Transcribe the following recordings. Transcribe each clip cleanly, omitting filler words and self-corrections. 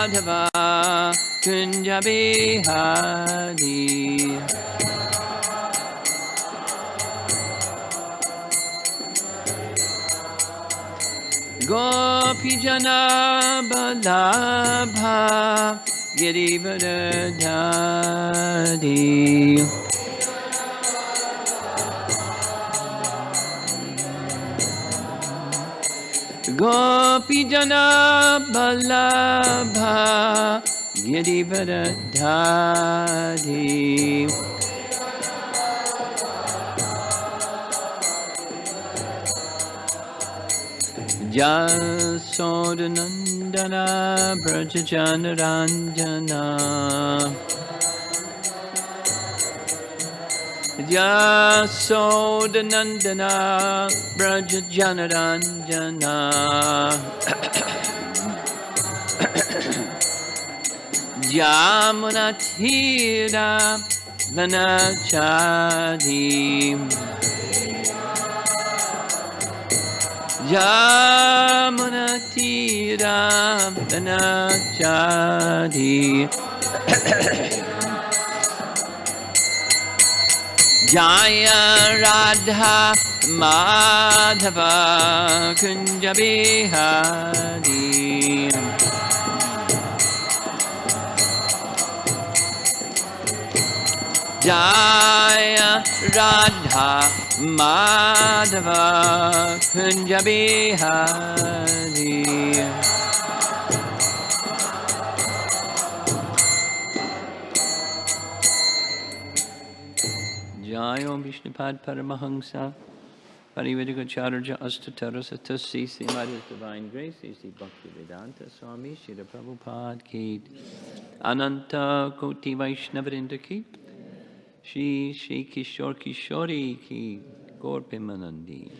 Madhava Kunja Bihari Gopijana Balabha Girivardhari Gopijana Balabha Girivardhari Jasodanandana Brajajanaranjana Jasodanandana Brajajanaranjana Jamunatira Vanachadi Jamunatira Vanachadi Jaya Radha Madhava Kunja Bihari Jaya Radha Madhava Kunja Bihari Jai Om Vishnupad Paramahamsa Parivedikacharya Astatara Satasi Srimad Divine Grace Sri Bhakti Vedanta Swami Srila Prabhupada Ki Ananta Koti Vaishnavrinda Ki Shri Shri Kishore Kishori Ki Gaur Premanandi.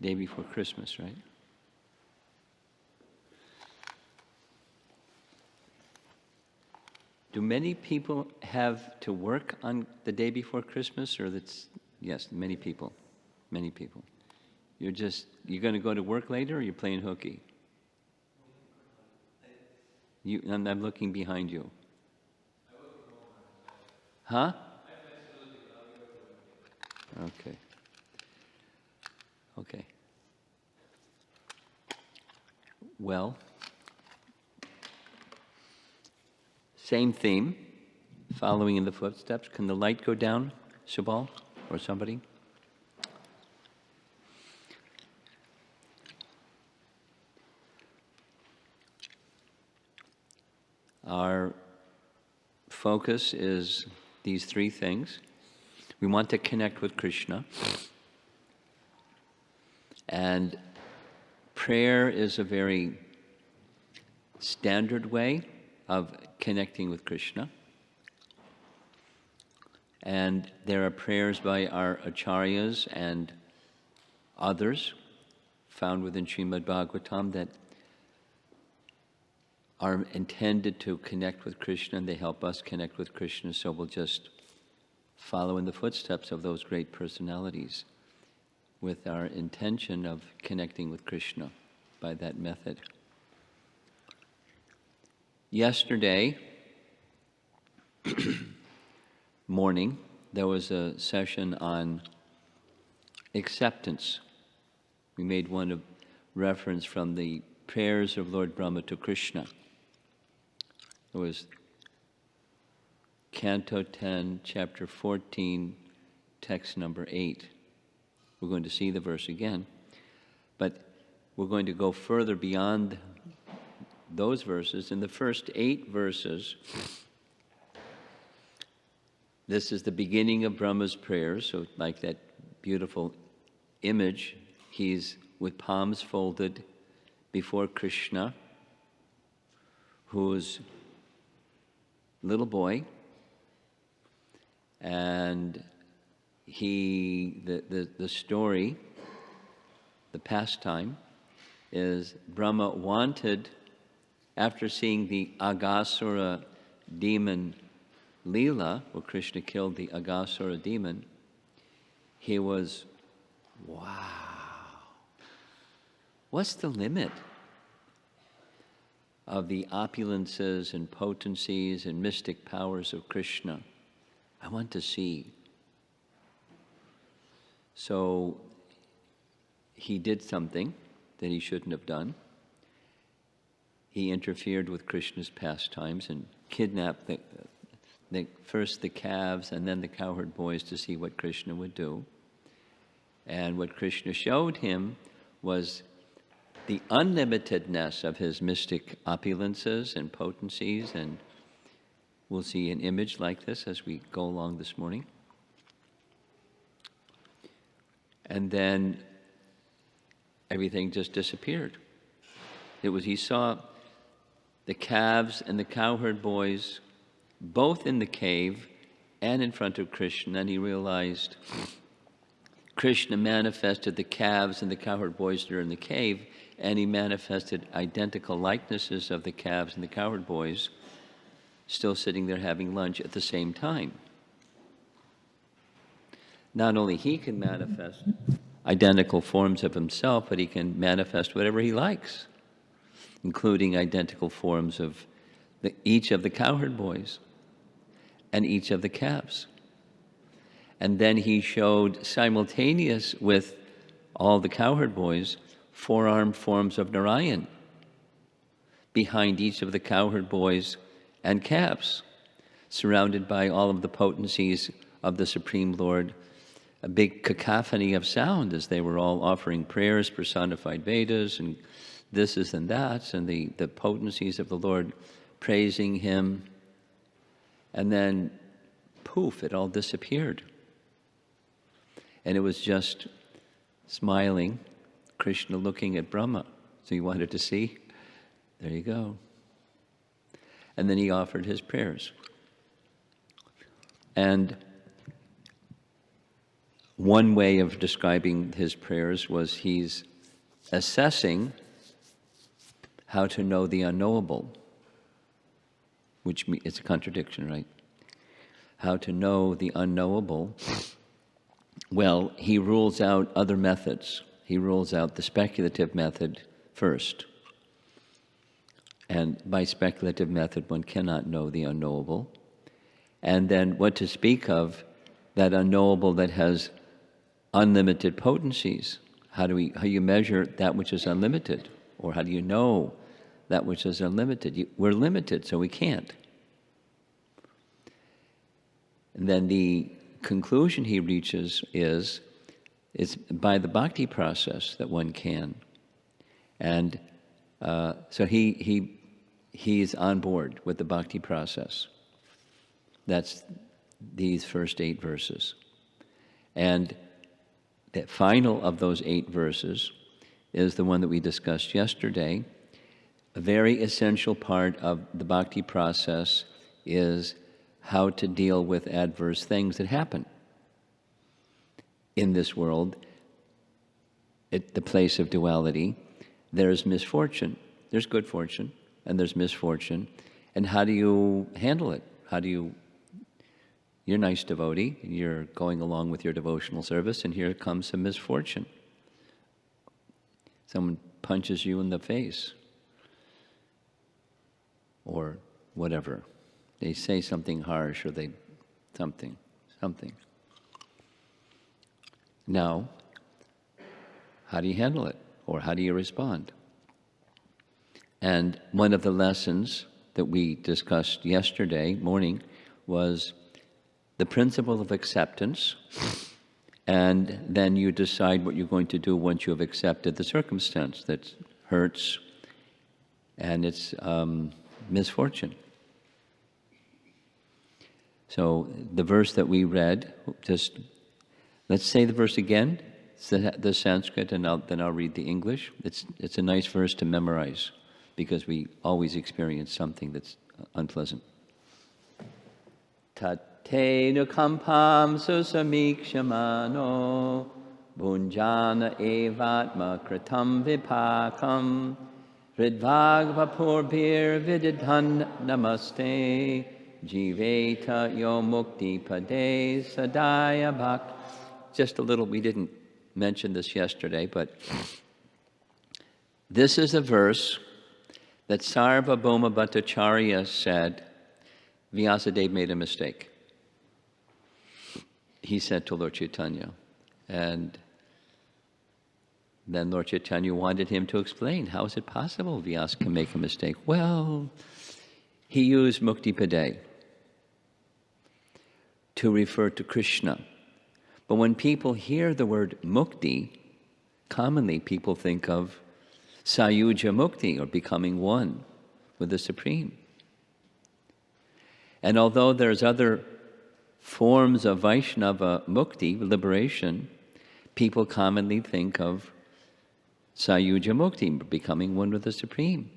Day before Christmas, right? Do many people have to work on the day before Christmas, or that's, yes, many people, many people. You're going to go to work later, or you're playing hooky? I'm looking behind you. Huh? Okay. Okay. Well, same theme, following in the footsteps. Can the light go down, Subal, or somebody? Our focus is these three things. We want to connect with Krishna. And prayer is a very standard way of connecting with Krishna. And there are prayers by our acharyas and others found within Srimad Bhagavatam that are intended to connect with Krishna, and they help us connect with Krishna, so we'll just follow in the footsteps of those great personalities with our intention of connecting with Krishna by that method. Yesterday morning, there was a session on acceptance. We made one reference from the prayers of Lord Brahma to Krishna. It was Canto 10, Chapter 14, text number 8. We're going to see the verse again, but we're going to go further beyond those verses. In the first 8 verses, this is the beginning of Brahma's prayers, so like that beautiful image, he's with palms folded before Krishna, who's little boy, and the story, the pastime, is Brahma wanted, after seeing the Aghasura demon Leela, where Krishna killed the Aghasura demon, he was, wow, what's the limit of the opulences and potencies and mystic powers of Krishna? I want to see. So he did something that he shouldn't have done. He interfered with Krishna's pastimes and kidnapped first the calves and then the cowherd boys to see what Krishna would do. And what Krishna showed him was the unlimitedness of his mystic opulences and potencies, and we'll see an image like this as we go along this morning. And then everything just disappeared. He saw the calves and the cowherd boys both in the cave and in front of Krishna, and he realized Krishna manifested the calves and the cowherd boys that are in the cave, and he manifested identical likenesses of the calves and the cowherd boys still sitting there having lunch at the same time. Not only he can manifest identical forms of himself, but he can manifest whatever he likes, including identical forms of each of the cowherd boys and each of the calves. And then he showed simultaneous with all the cowherd boys four-armed forms of Narayan behind each of the cowherd boys and calves, surrounded by all of the potencies of the Supreme Lord, a big cacophony of sound as they were all offering prayers, personified Vedas, and thises and that's, and the potencies of the Lord praising him. And then, poof, it all disappeared. And it was just smiling, Krishna looking at Brahma. So you wanted to see? There you go. And then he offered his prayers. And one way of describing his prayers was he's assessing how to know the unknowable, which it's a contradiction, right? How to know the unknowable. Well, he rules out other methods. He rules out the speculative method first. And by speculative method, one cannot know the unknowable. And then what to speak of that unknowable that has unlimited potencies? How do you measure that which is unlimited? Or how do you know that which is unlimited? We're limited, so we can't. And then the conclusion he reaches is it's by the bhakti process that one can. And so he's on board with the bhakti process. That's these first 8 verses. And the final of those 8 verses is the one that we discussed yesterday. A very essential part of the bhakti process is how to deal with adverse things that happen in this world. At the place of duality, there's misfortune. There's good fortune, and there's misfortune. And how do you handle it? You're a nice devotee, and you're going along with your devotional service, and here comes some misfortune. Someone punches you in the face, or whatever. They say something harsh, or something. Now, how do you handle it? Or how do you respond? And one of the lessons that we discussed yesterday morning was the principle of acceptance, and then you decide what you're going to do once you have accepted the circumstance that hurts and it's misfortune. So the verse that we read, just let's say the verse again, the Sanskrit, and then I'll read the English. It's a nice verse to memorize because we always experience something that's unpleasant. Tate nukampam susamikshamano Bhunjana evatma kritam vipakam Hridvagvapurbhir vididhan namaste Jiveta yo mukti pade sadaya bhak. Just a little, we didn't mention this yesterday, but this is a verse that Sarvabhauma Bhattacharya said Vyasadeva made a mistake. He said to Lord Chaitanya. And then Lord Chaitanya wanted him to explain, how is it possible Vyasa can make a mistake? Well, he used Mukti Pade to refer to Krishna. But when people hear the word Mukti, commonly people think of Sayuja Mukti, or becoming one with the Supreme. And although there's other forms of Vaishnava Mukti, liberation, people commonly think of Sayuja Mukti, becoming one with the Supreme.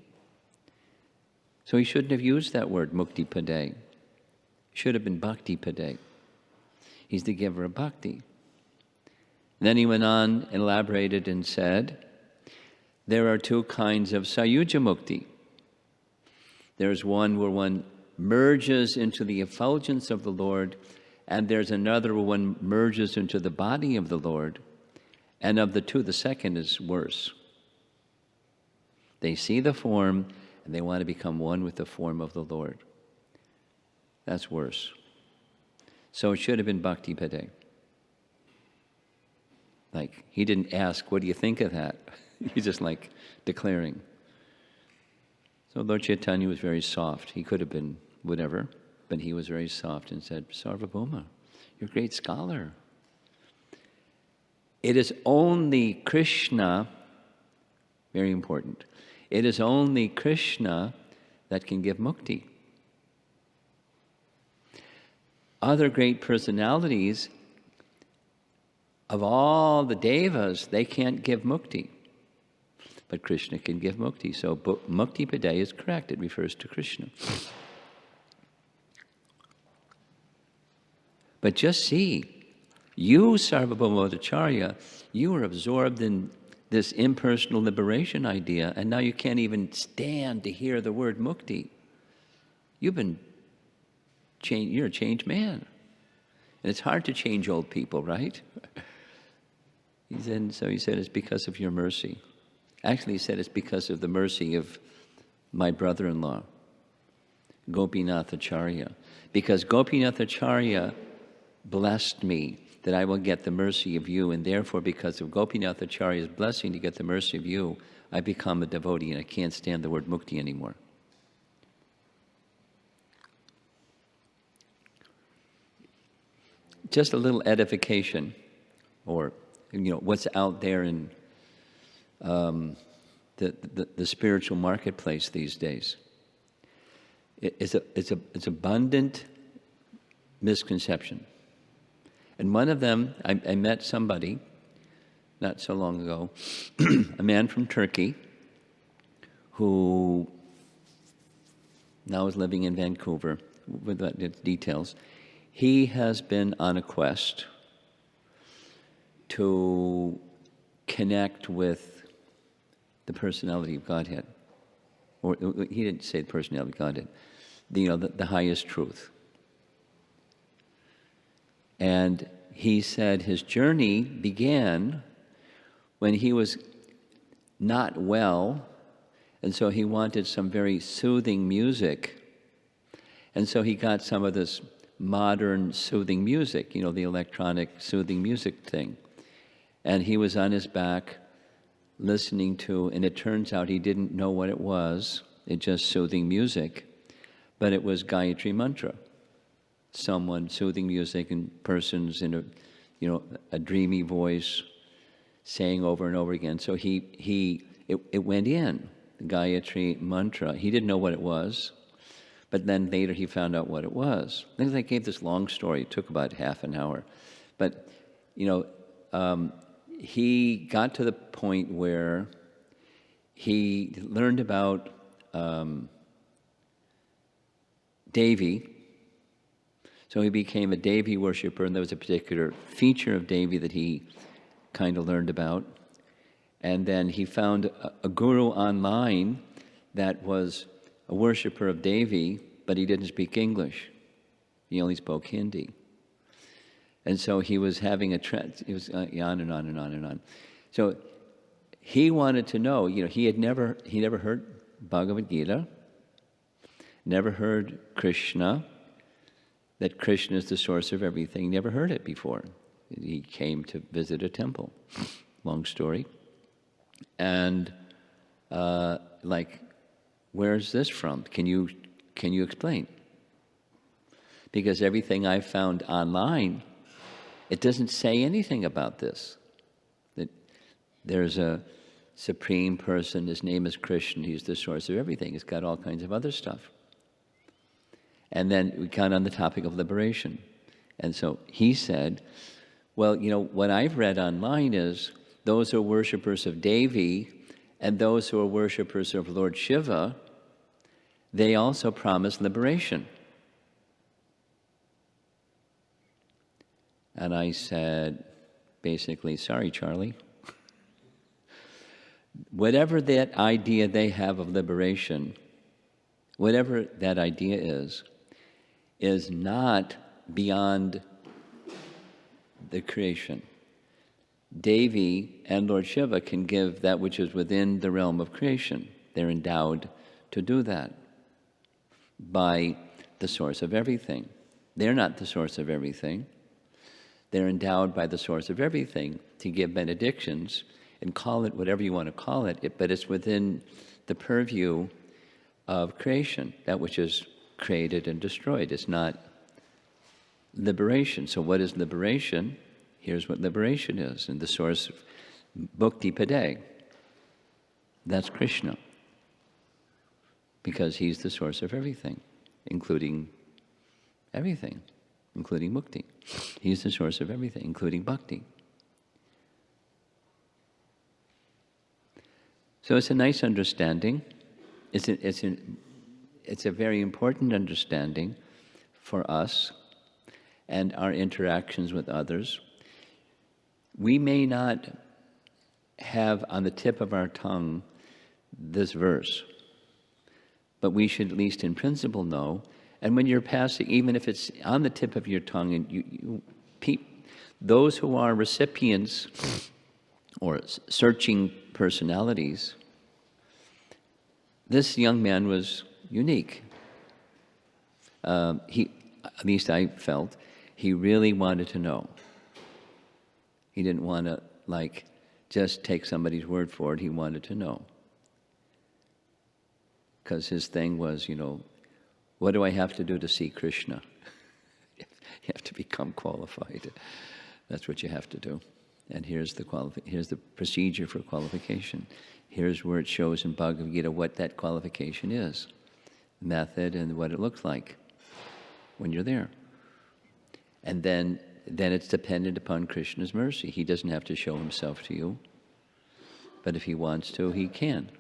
So he shouldn't have used that word, Mukti Pade. It should have been Bhakti Pade. He's the giver of bhakti. Then he went on and elaborated and said, there are two kinds of Sayuja Mukti. There's one where one merges into the effulgence of the Lord, and there's another where one merges into the body of the Lord. And of the two, the second is worse. They see the form, and they want to become one with the form of the Lord. That's worse. So it should have been Bhakti Pade. Like, he didn't ask, what do you think of that? He's just like declaring. So Lord Chaitanya was very soft. He could have been whatever, but he was very soft and said, Sarvabhauma, you're a great scholar. It is only Krishna, very important, it is only Krishna that can give mukti. Other great personalities, of all the devas, they can't give mukti. But Krishna can give mukti. So Mukti Pade is correct. It refers to Krishna. But just see, you, Sarvabhauma Bhattacharya, you were absorbed in this impersonal liberation idea, and now you can't even stand to hear the word mukti. You're a changed man. And it's hard to change old people, right? So he said, it's because of your mercy. Actually, he said, it's because of the mercy of my brother-in-law, Gopinath Acharya. Because Gopinath Acharya blessed me that I will get the mercy of you, and therefore, because of Gopinath Acharya's blessing to get the mercy of you, I become a devotee, and I can't stand the word mukti anymore. Just a little edification, or what's out there in the spiritual marketplace these days. It's abundant misconception. And one of them, I met somebody not so long ago, a man from Turkey, who now is living in Vancouver, with the details. He has been on a quest to connect with the personality of Godhead. Or he didn't say the personality of Godhead, the highest truth. And he said his journey began when he was not well, and so he wanted some very soothing music. And so he got some of this modern soothing music, the electronic soothing music thing. And he was on his back listening to, and it turns out he didn't know what it was, it's just soothing music, but it was Gayatri Mantra. Someone soothing music and persons in a dreamy voice saying over and over again. So it went in, the Gayatri Mantra. He didn't know what it was, but then later he found out what it was. Then they gave this long story. It took about half an hour. But, he got to the point where he learned about Devi. So he became a Devi worshiper, and there was a particular feature of Devi that he kind of learned about. And then he found a guru online that was a worshiper of Devi, but he didn't speak English. He only spoke Hindi. And so he was having he was on and on and on and on. So he wanted to know, he never heard Bhagavad Gita, never heard Krishna, that Krishna is the source of everything. He never heard it before. He came to visit a temple. Long story. And where's this from? Can you explain? Because everything I found online, it doesn't say anything about this. That there's a supreme person, his name is Krishna, he's the source of everything. It's got all kinds of other stuff. And then we got on the topic of liberation. And so he said, well, what I've read online is those who are worshippers of Devi and those who are worshippers of Lord Shiva, they also promise liberation. And I said, basically, sorry, Charlie. Whatever that idea they have of liberation, whatever that idea is not beyond the creation. Devi and Lord Shiva can give that which is within the realm of creation. They're endowed to do that by the source of everything. They're not the source of everything. They're endowed by the source of everything to give benedictions and call it whatever you want to call it, but it's within the purview of creation, that which is created and destroyed. It's not liberation. So what is liberation? Here's what liberation is. And the source of Bhukti Pade, that's Krishna. Because he's the source of everything, including everything, including mukti. He's the source of everything, including bhakti. So it's a nice understanding. It's a very important understanding for us and our interactions with others. We may not have on the tip of our tongue this verse, but we should at least in principle know. And when you're passing, even if it's on the tip of your tongue, and those who are recipients or searching personalities, this young man was unique. At least I felt, he really wanted to know. He didn't want to, just take somebody's word for it. He wanted to know. Because his thing was, what do I have to do to see Krishna? You have to become qualified. That's what you have to do. And here's the procedure for qualification. Here's where it shows in Bhagavad Gita what that qualification is, the method and what it looks like when you're there. And then it's dependent upon Krishna's mercy. He doesn't have to show himself to you, but if he wants to, he can.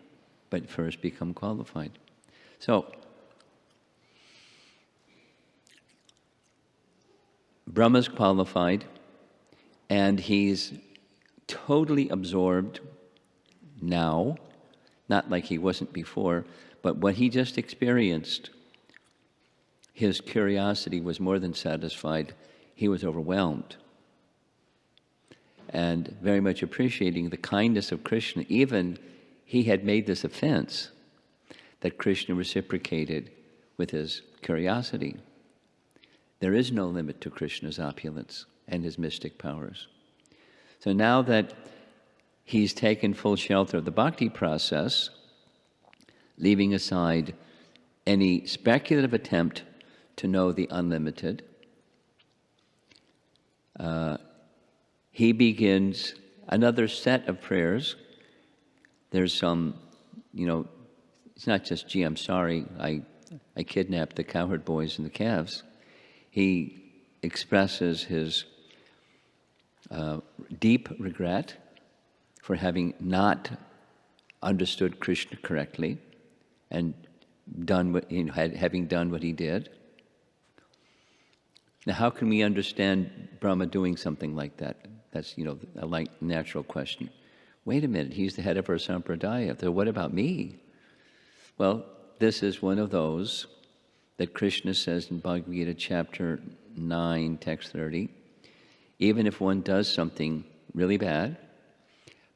But first become qualified. So, Brahma's qualified, and he's totally absorbed now, not like he wasn't before, but what he just experienced, his curiosity was more than satisfied. He was overwhelmed. And very much appreciating the kindness of Krishna. Even he had made this offense that Krishna reciprocated with his curiosity. There is no limit to Krishna's opulence and his mystic powers. So now that he's taken full shelter of the bhakti process, leaving aside any speculative attempt to know the unlimited, he begins another set of prayers. There's some, it's not just, gee, I'm sorry, I kidnapped the cowherd boys and the calves. He expresses his deep regret for having not understood Krishna correctly and having done what he did. Now, how can we understand Brahma doing something like that? That's, a natural question. Wait a minute, he's the head of our sampradaya. So what about me? Well, this is one of those that Krishna says in Bhagavad Gita chapter 9, text 30. Even if one does something really bad,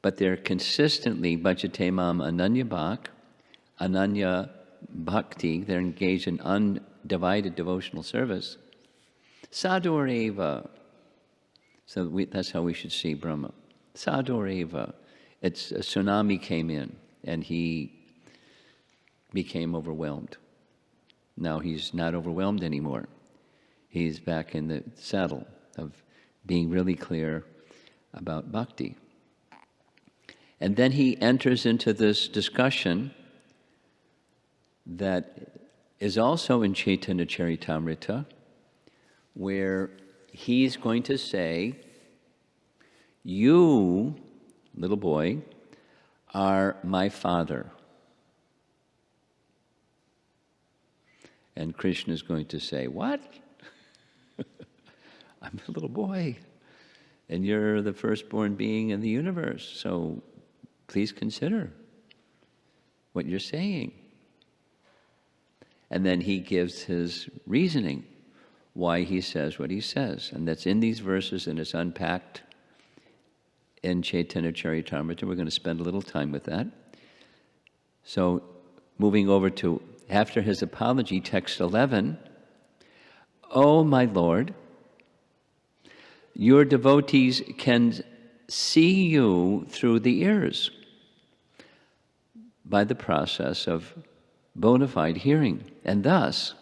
but they're consistently bhajate mam ananya bhakti, they're engaged in undivided devotional service, sadhureva. So that's how we should see Brahma. Sadhureva. It's a tsunami came in and he became overwhelmed. Now he's not overwhelmed anymore. He's back in the saddle of being really clear about bhakti. And then he enters into this discussion that is also in Chaitanya Charitamrita, where he's going to say, you, little boy, are my father. And Krishna is going to say, what? I'm a little boy, and you're the firstborn being in the universe, so please consider what you're saying. And then he gives his reasoning why he says what he says. And that's in these verses, and it's unpacked in Chaitanya Charitamrita. We're going to spend a little time with that. So moving over to, after his apology, text 11, "O my Lord, your devotees can see you through the ears by the process of bona fide hearing, and thus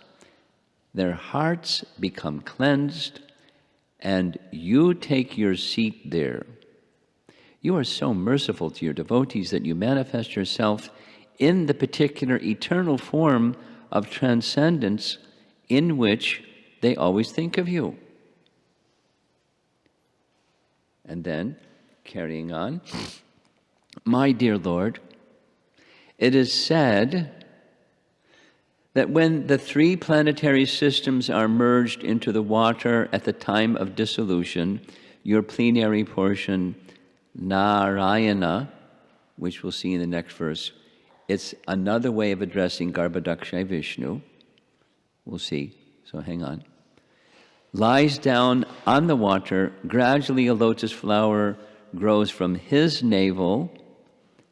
their hearts become cleansed, and you take your seat there. You are so merciful to your devotees that you manifest yourself in the particular eternal form of transcendence in which they always think of you." And then, carrying on, "My dear Lord, it is said that when the three planetary systems are merged into the water at the time of dissolution, your plenary portion, Narayana," which we'll see in the next verse, it's another way of addressing Garbhodakshay Vishnu. We'll see, so hang on. "Lies down on the water, gradually a lotus flower grows from his navel,"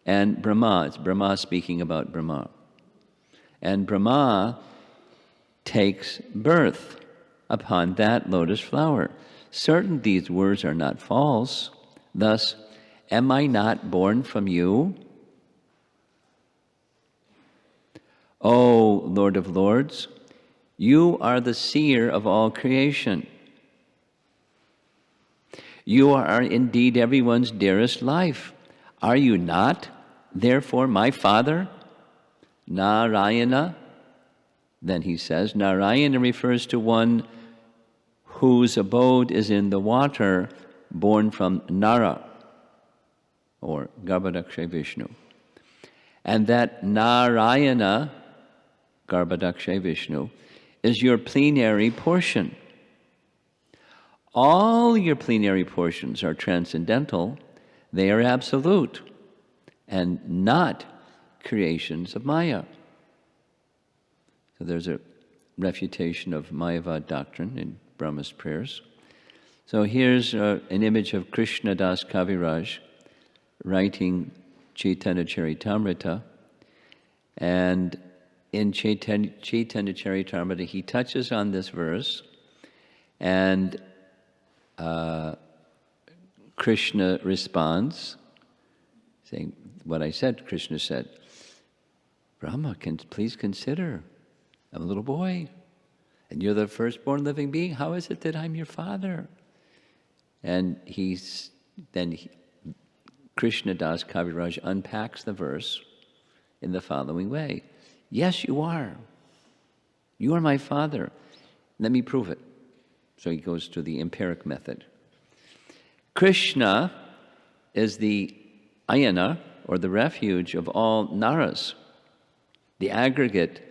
and Brahma, it's Brahma speaking about Brahma. "And Brahma takes birth upon that lotus flower. Certain these words are not false. Thus, am I not born from you? O Lord of Lords, you are the seer of all creation. You are indeed everyone's dearest life. Are you not, therefore, my father, Narayana?" Then he says, Narayana refers to one whose abode is in the water, born from Nara, or Garbhodakshay Vishnu. And that Narayana, Garbhodakshay Vishnu, is your plenary portion. All your plenary portions are transcendental. They are absolute and not creations of Maya. So there's a refutation of Mayavad doctrine in Brahma's prayers. So here's an image of Krishna Das Kaviraj writing Chaitanya Charitamrita. And in Chaitanya Charitamrita, he touches on this verse, and Krishna responds, saying, what I said, Krishna said, Brahma, please consider, I'm a little boy, and you're the firstborn living being. How is it that I'm your father? And Krishna Das Kaviraj unpacks the verse in the following way. Yes, you are. You are my father. Let me prove it. So he goes to the empiric method. Krishna is the ayana, or the refuge of all naras, the aggregate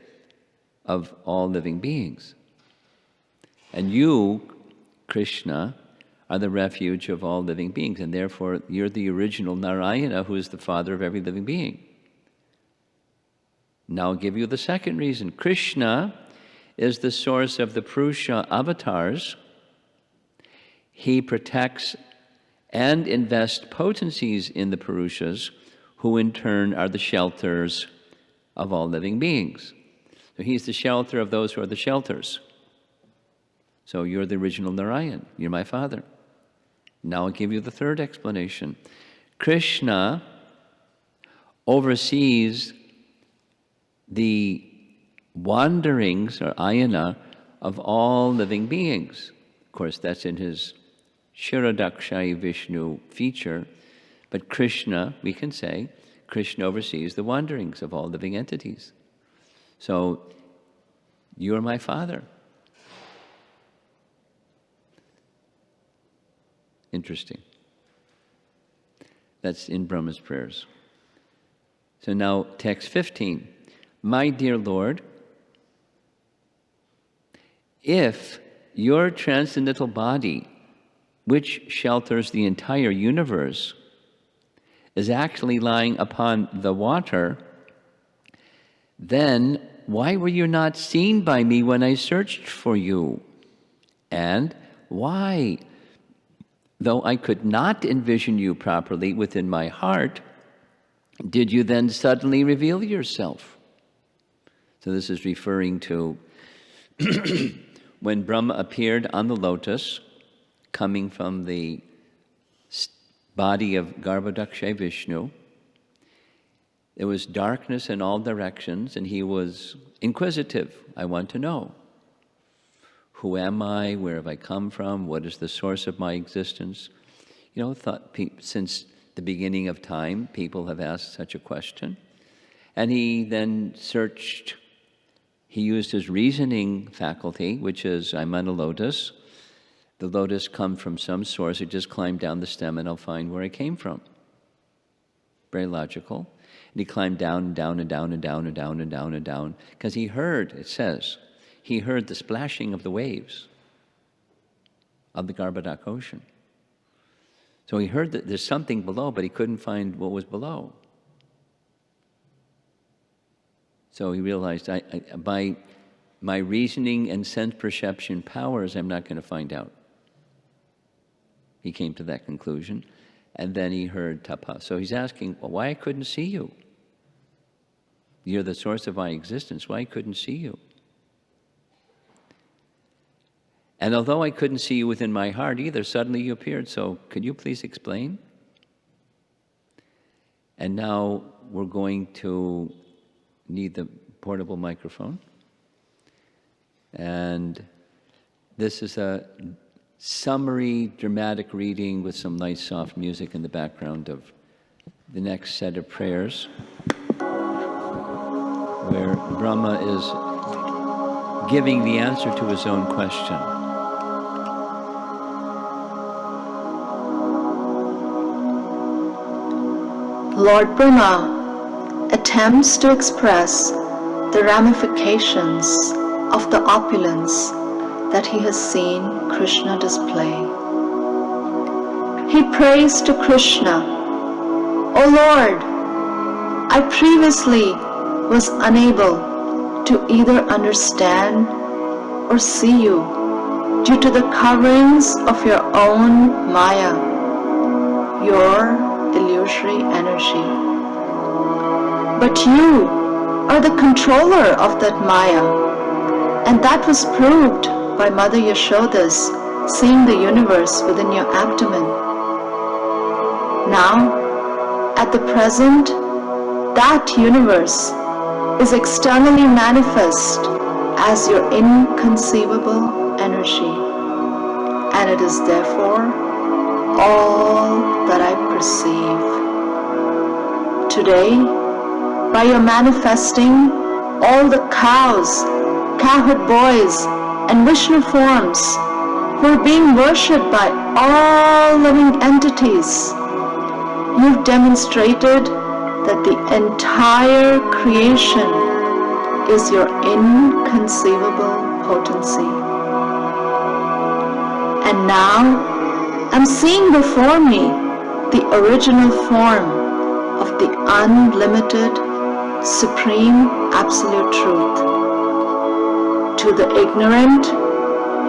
of all living beings. And you, Krishna, are the refuge of all living beings, and therefore you're the original Narayana, who is the father of every living being. Now I'll give you the second reason. Krishna is the source of the Purusha avatars. He protects and invests potencies in the Purushas, who in turn are the shelters of all living beings. So he's the shelter of those who are the shelters. So you're the original Narayan. You're my father. Now I'll give you the third explanation. Krishna oversees the wanderings, or ayana, of all living beings. Of course, that's in his Shirodakshai Vishnu feature. But Krishna, we can say, Krishna oversees the wanderings of all living entities. So, you're my father. Interesting. That's in Brahma's prayers. So now, text 15. My dear Lord, if your transcendental body, which shelters the entire universe, is actually lying upon the water, then why were you not seen by me when I searched for you? And why, though I could not envision you properly within my heart, did you then suddenly reveal yourself? So this is referring to when Brahma appeared on the lotus, coming from the body of Garbhodaksha Vishnu. There was darkness in all directions, and he was inquisitive. I want to know. Who am I? Where have I come from? What is the source of my existence? You know, since the beginning of time, people have asked such a question. And he then searched. He used his reasoning faculty, which is, I'm on a lotus. The lotus come from some source. I just climb down the stem and I'll find where I came from. Very logical. And he climbed down and down and down and down and down and down and down, because he heard, it says, he heard the splashing of the waves of the Garbhodak ocean. So he heard that there's something below, but he couldn't find what was below. So he realized, by my reasoning and sense perception powers, I'm not going to find out. He came to that conclusion, and then he heard tapa. So he's asking, well, why I couldn't see you? You're the source of my existence. Why I couldn't see you? And although I couldn't see you within my heart either, suddenly you appeared. So could you please explain? And now we're going to need the portable microphone. And this is a summary, dramatic reading with some nice soft music in the background of the next set of prayers, where Brahma is giving the answer to his own question. Lord Brahma attempts to express the ramifications of the opulence that he has seen Krishna display. He prays to Krishna, O Lord, I previously was unable to either understand or see you due to the coverings of your own Maya, your illusory energy. But you are the controller of that Maya, and that was proved by Mother Yashoda's seeing the universe within your abdomen. Now, at the present, that universe is externally manifest as your inconceivable energy, and it is therefore all that I perceive. Today, by your manifesting all the cows, cowherd boys, and Vishnu forms who are being worshipped by all living entities, you've demonstrated that the entire creation is your inconceivable potency. And now, I'm seeing before me the original form of the unlimited, supreme, absolute truth. To the ignorant,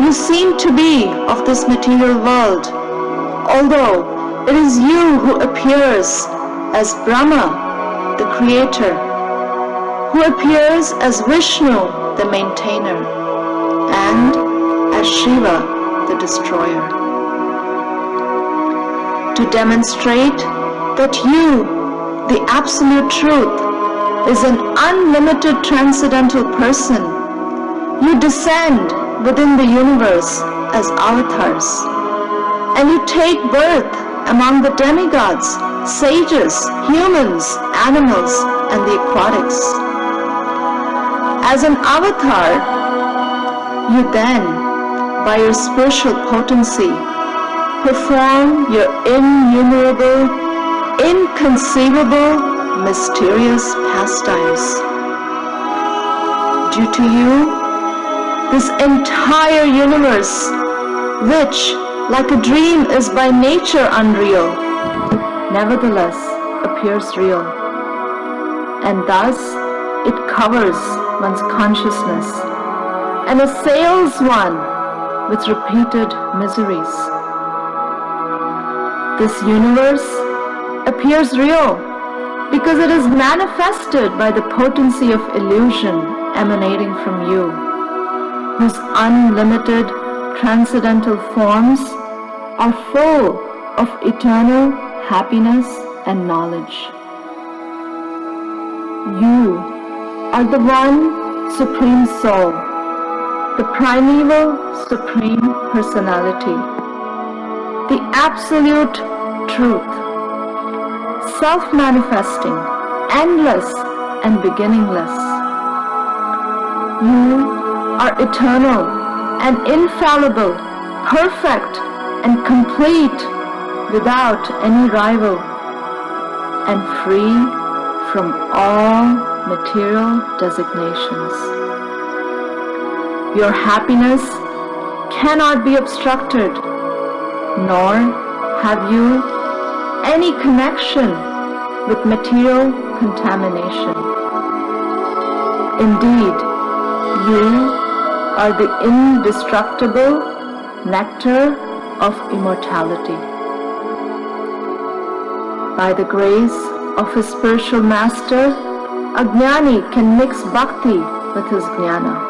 you seem to be of this material world, although it is you who appears as Brahma, the creator, who appears as Vishnu, the maintainer, and as Shiva, the destroyer. To demonstrate that you, the absolute truth, is an unlimited transcendental person, you descend within the universe as avatars, and you take birth among the demigods, sages, humans, animals, and the aquatics. As an avatar, you then, by your spiritual potency, perform your innumerable, inconceivable, mysterious pastimes. Due to you, this entire universe, which, like a dream, is by nature unreal, nevertheless appears real, and thus it covers one's consciousness and assails one with repeated miseries. This universe appears real because it is manifested by the potency of illusion emanating from you, whose unlimited transcendental forms are full of eternal happiness and knowledge. You are the one Supreme Soul, the primeval Supreme Personality, the Absolute Truth, self-manifesting, endless and beginningless. You are eternal and infallible, perfect and complete, without any rival, and free from all material designations. Your happiness cannot be obstructed, nor have you any connection with material contamination. Indeed, you are the indestructible nectar of immortality. By the grace of his spiritual master, a jnani can mix bhakti with his jnana.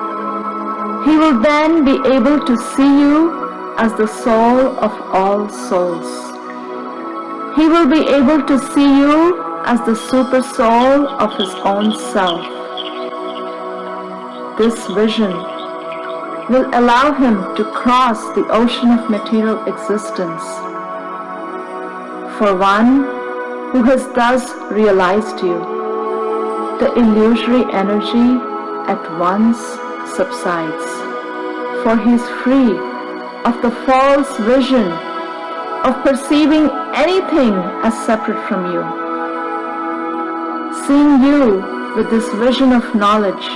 He will then be able to see you as the soul of all souls. He will be able to see you as the super soul of his own self. This vision will allow him to cross the ocean of material existence. For one who has thus realized you, the illusory energy at once subsides, for he is free of the false vision of perceiving anything as separate from you. Seeing you with this vision of knowledge,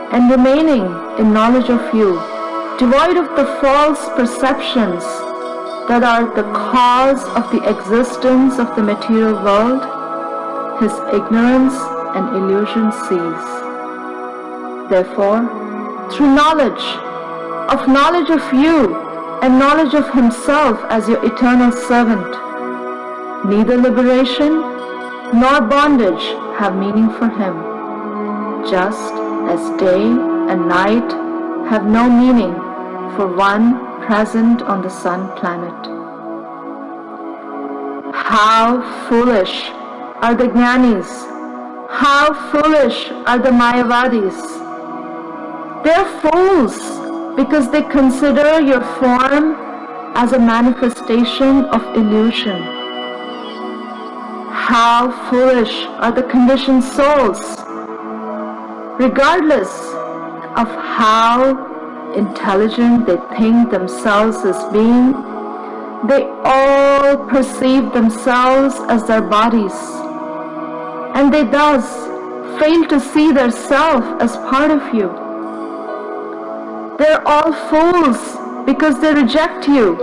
and remaining in knowledge of you, devoid of the false perceptions that are the cause of the existence of the material world, his ignorance and illusion cease. Therefore, through knowledge of you and knowledge of himself as your eternal servant, neither liberation nor bondage have meaning for him, just as day and night have no meaning for one present on the sun planet. How foolish are the jnanis! How foolish are the mayavadis! They are fools because they consider your form as a manifestation of illusion. How foolish are the conditioned souls! Regardless of how intelligent they think themselves as being, they all perceive themselves as their bodies, and they thus fail to see their self as part of you. They are all fools because they reject you.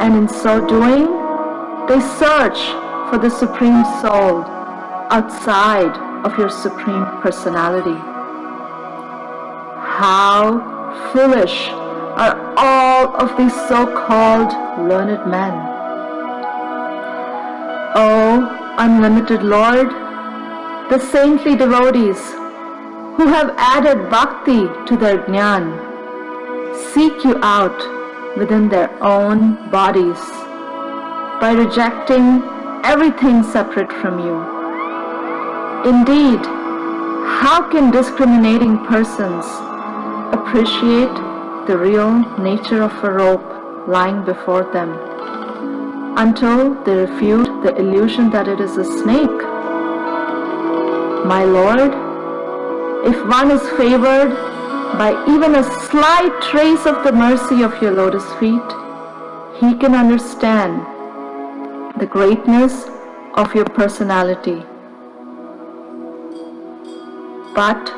and in so doing, they search for the Supreme Soul outside of your Supreme Personality. How foolish are all of these so-called learned men. O unlimited Lord, the saintly devotees who have added bhakti to their jnana seek you out within their own bodies by rejecting everything separate from you. Indeed, how can discriminating persons appreciate the real nature of a rope lying before them until they refute the illusion that it is a snake? My Lord, if one is favored by even a slight trace of the mercy of your lotus feet, he can understand the greatness of your personality. But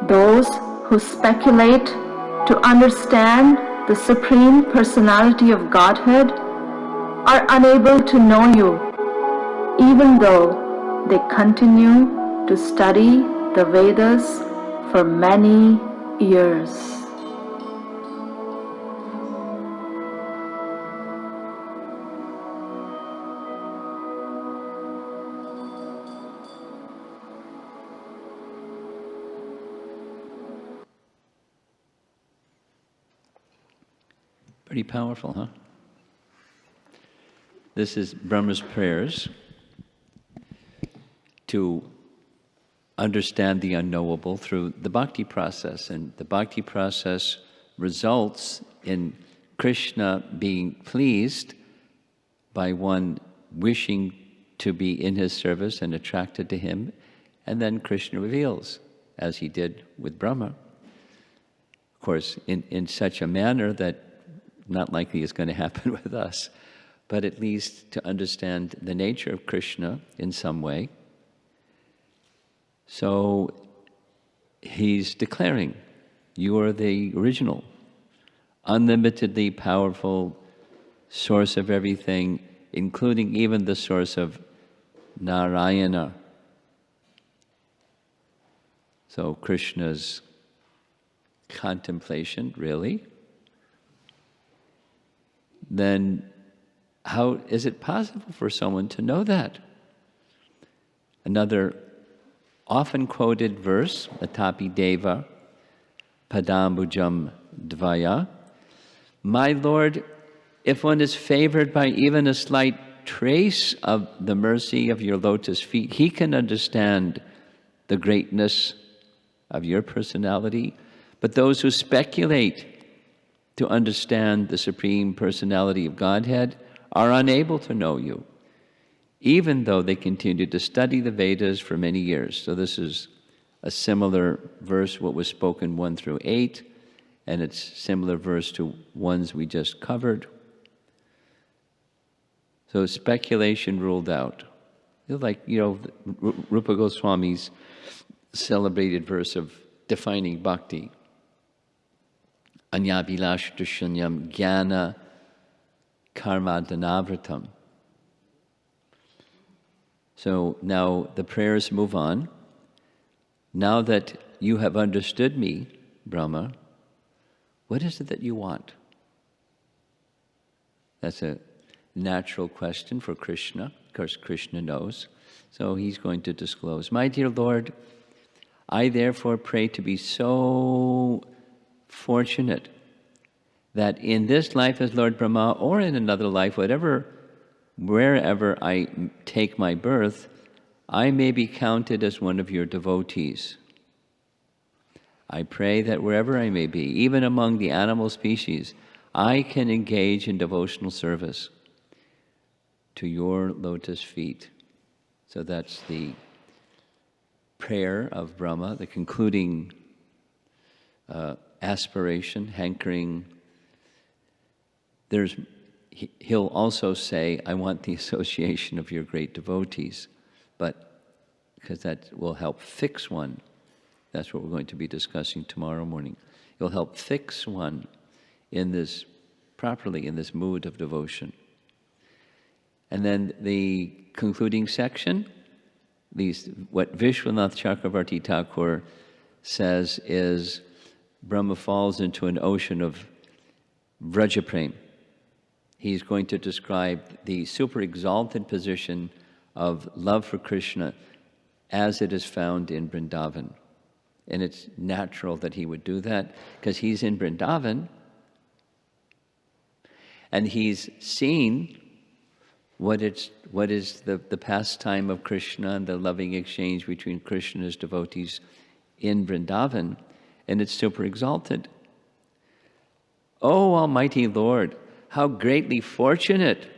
those who speculate to understand the Supreme Personality of Godhead are unable to know you, even though they continue to study the Vedas for many years. Pretty powerful, huh? This is Brahma's prayers to understand the unknowable through the bhakti process. And the bhakti process results in Krishna being pleased by one wishing to be in his service and attracted to him. And then Krishna reveals, as he did with Brahma. Of course, in such a manner that not likely is going to happen with us, but at least to understand the nature of Krishna in some way. So he's declaring, you are the original, unlimitedly powerful source of everything, including even the source of Narayana. So Krishna's contemplation, really? Then how is it possible for someone to know that? Another often quoted verse, Atapi Deva, Padambujam Dvaya. My Lord, if one is favored by even a slight trace of the mercy of your lotus feet, he can understand the greatness of your personality. But those who speculate to understand the Supreme Personality of Godhead are unable to know you, even though they continue to study the Vedas for many years. So this is a similar verse, what was spoken 1 through 8, and it's similar verse to ones we just covered. So speculation ruled out. Like, Rupa Goswami's celebrated verse of defining bhakti. Anyabilash dushunyam jnana karma dhanavratam. So now the prayers move on. Now that you have understood me, Brahma, what is it that you want? That's a natural question for Krishna. Of course, Krishna knows. So he's going to disclose, my dear Lord, I therefore pray to be so fortunate that in this life as Lord Brahma or in another life, wherever I take my birth, I may be counted as one of your devotees. I pray that wherever I may be, even among the animal species, I can engage in devotional service to your lotus feet. So that's the prayer of Brahma, the concluding aspiration, hankering. He'll also say, I want the association of your great devotees, but because that will help fix one. That's what we're going to be discussing tomorrow morning. It'll help fix one in this properly in this mood of devotion. And then the concluding section, what Vishwanath Chakravarti Thakur says is Brahma falls into an ocean of Vrajaprem. He's going to describe the super exalted position of love for Krishna as it is found in Vrindavan. And it's natural that he would do that because he's in Vrindavan and he's seen what is the pastime of Krishna and the loving exchange between Krishna and his devotees in Vrindavan, and it's super exalted. Oh, Almighty Lord, how greatly fortunate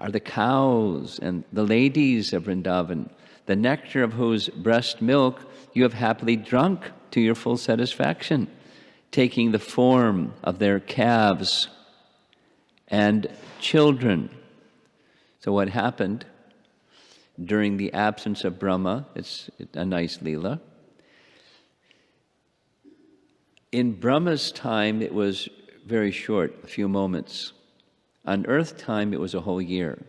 are the cows and the ladies of Vrindavan, the nectar of whose breast milk you have happily drunk to your full satisfaction, taking the form of their calves and children. So what happened during the absence of Brahma, it's a nice Leela. In Brahma's time, it was very short, a few moments. On earth time, it was a whole year.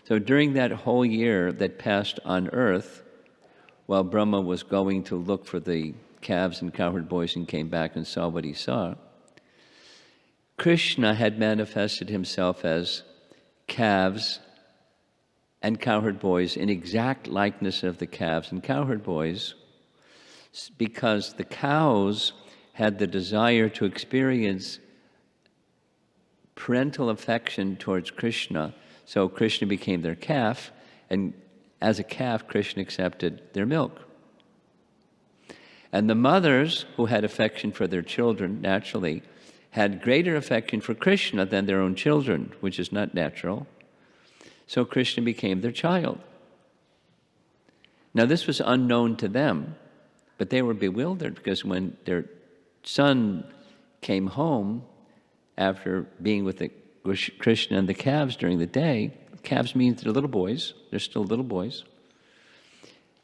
So during that whole year that passed on earth, while Brahma was going to look for the calves and cowherd boys and came back and saw what he saw, Krishna had manifested himself as calves and cowherd boys in exact likeness of the calves and cowherd boys, because the cows had the desire to experience parental affection towards Krishna, so Krishna became their calf, and as a calf, Krishna accepted their milk. And the mothers, who had affection for their children, naturally, had greater affection for Krishna than their own children, which is not natural. So Krishna became their child. Now this was unknown to them, but they were bewildered because when their son came home after being with Krishna and the calves during the day, calves means they're little boys, they're still little boys.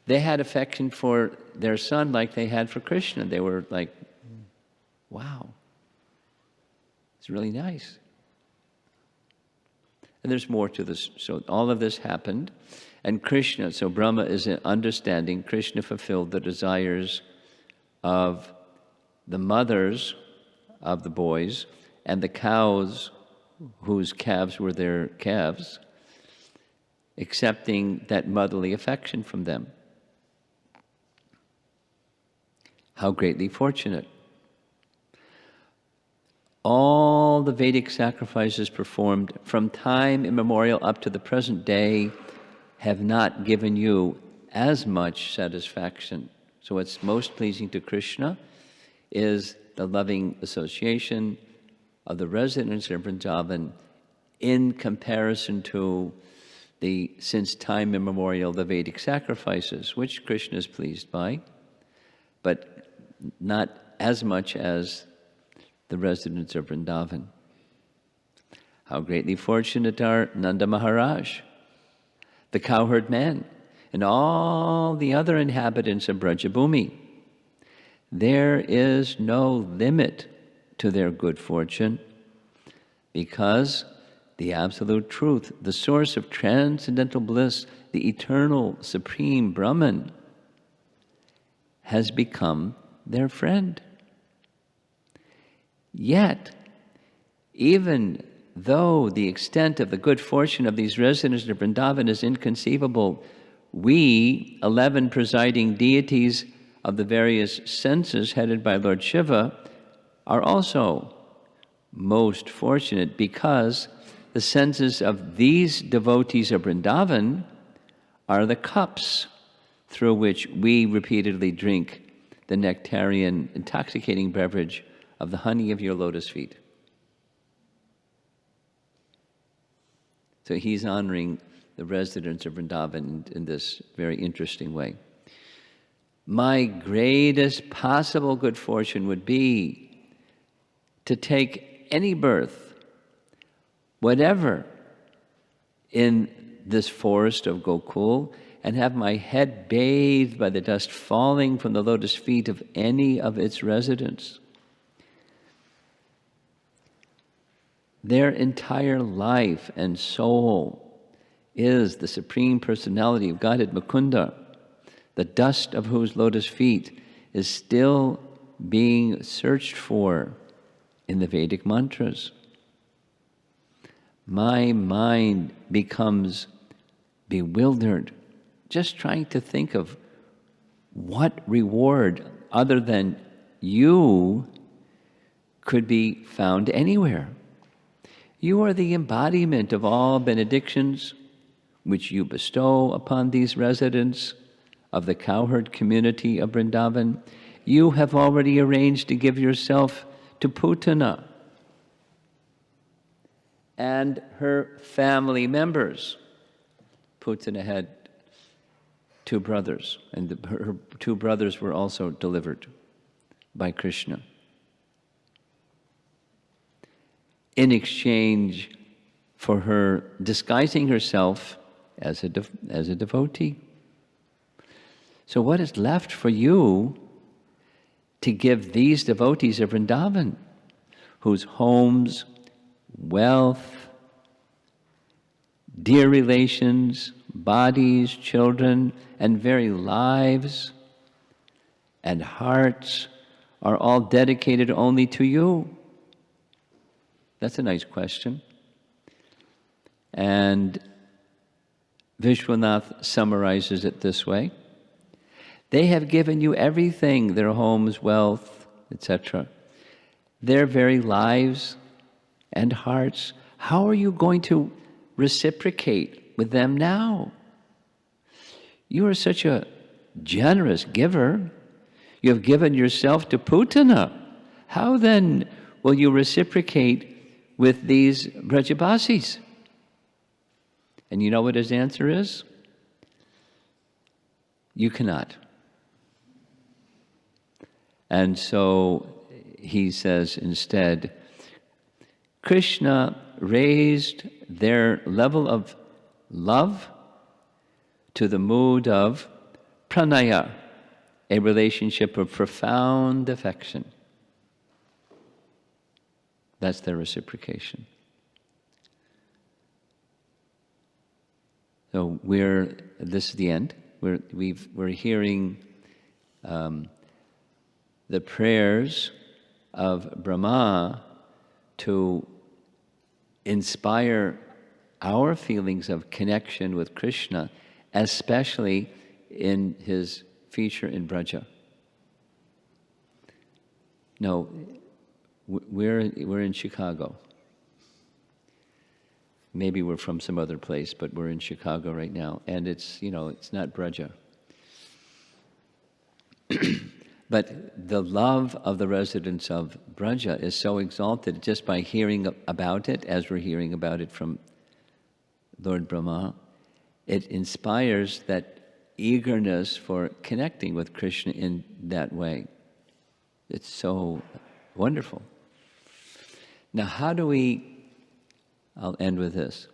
They had affection for their son like they had for Krishna. They were like, wow, it's really nice. And there's more to this. So all of this happened. And Krishna, so Brahma is understanding, Krishna fulfilled the desires of the mothers of the boys and the cows whose calves were their calves, accepting that motherly affection from them. How greatly fortunate. All the Vedic sacrifices performed from time immemorial up to the present day have not given you as much satisfaction. So what's most pleasing to Krishna is the loving association of the residents of Vrindavan in comparison to since time immemorial, the Vedic sacrifices, which Krishna is pleased by, but not as much as the residents of Vrindavan. How greatly fortunate are Nanda Maharaj, the cowherd man, and all the other inhabitants of Brajabhumi. There is no limit to their good fortune, because the absolute truth, the source of transcendental bliss, the eternal supreme Brahman, has become their friend. Yet, even though the extent of the good fortune of these residents of Vrindavan is inconceivable, we, 11 presiding deities of the various senses headed by Lord Shiva, are also most fortunate, because the senses of these devotees of Vrindavan are the cups through which we repeatedly drink the nectarian, intoxicating beverage of the honey of your lotus feet. So he's honoring the residents of Vrindavan in this very interesting way. My greatest possible good fortune would be to take any birth, whatever, in this forest of Gokul, and have my head bathed by the dust falling from the lotus feet of any of its residents. Their entire life and soul is the Supreme Personality of Godhead, Mukunda, the dust of whose lotus feet is still being searched for in the Vedic mantras. My mind becomes bewildered just trying to think of what reward other than you could be found anywhere. You are the embodiment of all benedictions which you bestow upon these residents of the cowherd community of Vrindavan. You have already arranged to give yourself to Putana and her family members. Putana had 2 brothers, and her 2 brothers were also delivered by Krishna in exchange for her disguising herself as a devotee. So what is left for you to give these devotees of Vrindavan, whose homes, wealth, dear relations, bodies, children, and very lives and hearts are all dedicated only to you? That's a nice question. And Vishwanath summarizes it this way. They have given you everything, their homes, wealth, etc. Their very lives and hearts. How are you going to reciprocate with them now? You are such a generous giver. You have given yourself to Putana. How then will you reciprocate with these Brajabasis? And you know what his answer is? You cannot. And so he says instead, Krishna raised their level of love to the mood of pranaya, a relationship of profound affection. That's their reciprocation. So this is the end. We're hearing the prayers of Brahma to inspire our feelings of connection with Krishna, especially in his feature in Braja. No, we're in Chicago. Maybe we're from some other place, but we're in Chicago right now, and it's not Braja. But the love of the residents of Braja is so exalted just by hearing about it, as we're hearing about it from Lord Brahma. It inspires that eagerness for connecting with Krishna in that way. It's so wonderful. Now, how do we... I'll end with this.